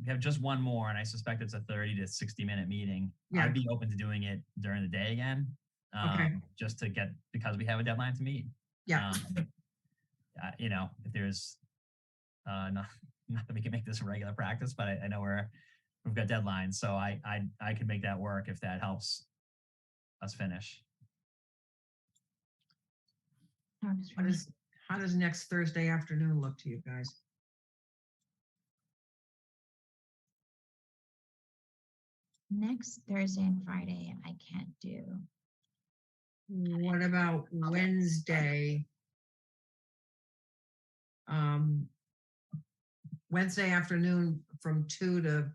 have just one more, and I suspect it's a 30 to 60-minute meeting. Yeah. I'd be open to doing it during the day again, Okay. just to get, because we have a deadline to meet. Yeah. You know, if there's not that we can make this a regular practice, but I know we've got deadlines, so I could make that work if that helps us finish. Works for me. How does next Thursday afternoon look to you guys? Next Thursday and Friday, I can't do. What about Wednesday? Wednesday afternoon from 2 to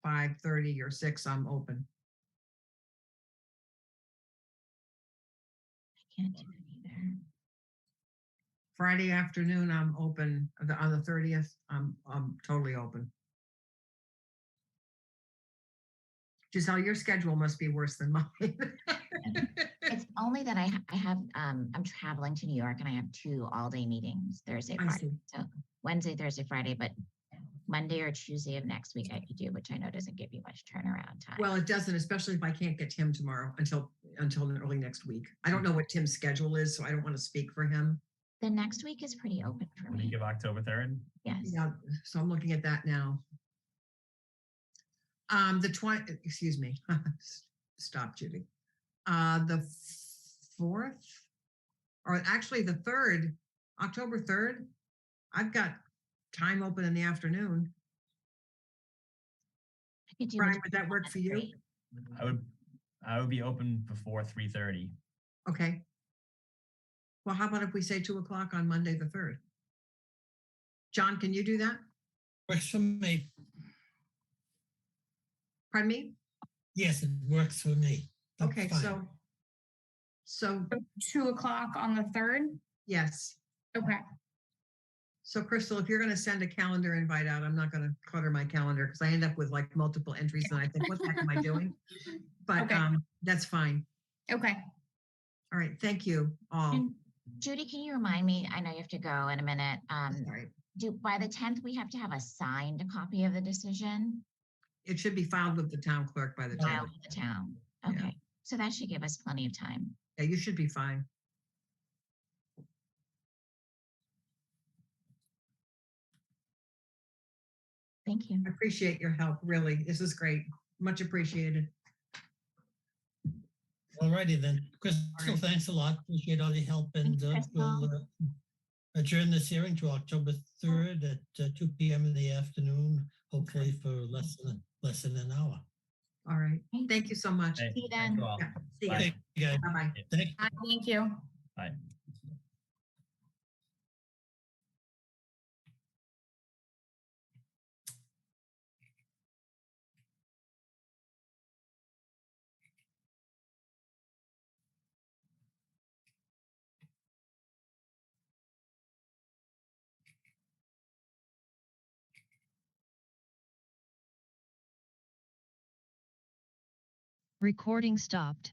5:30 or 6, I'm open. I can't do it either. Friday afternoon, I'm open. On the 30th, I'm totally open. Giselle, your schedule must be worse than mine. It's only that I have, I'm traveling to New York and I have 2 all-day meetings, Thursday, I Friday. see. So Wednesday, Thursday, Friday, but Monday or Tuesday of next week I could do, which I know doesn't give you much turnaround time. Well, it doesn't, especially if I can't get Tim tomorrow until early next week. I don't know what Tim's schedule is, so I don't want to speak for him. The next week is pretty open for The week me. of October 3rd. Yes. Yeah, so I'm looking at that now. The 20, excuse me. Stop, Judy. The 4th, or actually the 3rd, October 3rd, I've got time open in the afternoon. I could do Brian, between would that work 1 for and you? 3. I would be open before 3:30. Okay. Well, how about if we say 2 o'clock on Monday, the 3rd? John, can you do that? Works for me. Pardon me? Yes, it works for me. That's Okay, fine. so 2 o'clock on the 3rd. yes. Okay. So Crystal, if you're going to send a calendar invite out, I'm not going to clutter my calendar because I end up with like multiple entries and I think, what the heck am I doing? But Okay. that's fine. Okay. All right. Thank you all. And Judy, can you remind me? I know you have to go in a minute. Sorry. By the 10th, we have to have a signed copy of the decision It should be filed with the town clerk by the filed time. with the town. Yeah. Okay, so that should give us plenty of time. Yeah, you should be fine. Thank you. I appreciate your help. Really, this is great. Much appreciated. All righty then. Crystal, right. thanks a lot. Appreciate all your help, and Thanks, we'll Crystal. adjourn this hearing to October 3rd at 2 p.m. in the afternoon, hopefully for less than an hour. All right. Okay. Thank you so much. Hey, See you thank then. you all. Yeah, see ya. Bye. Okay, guys. Bye-bye. Thank Thank you. Bye. Recording stopped.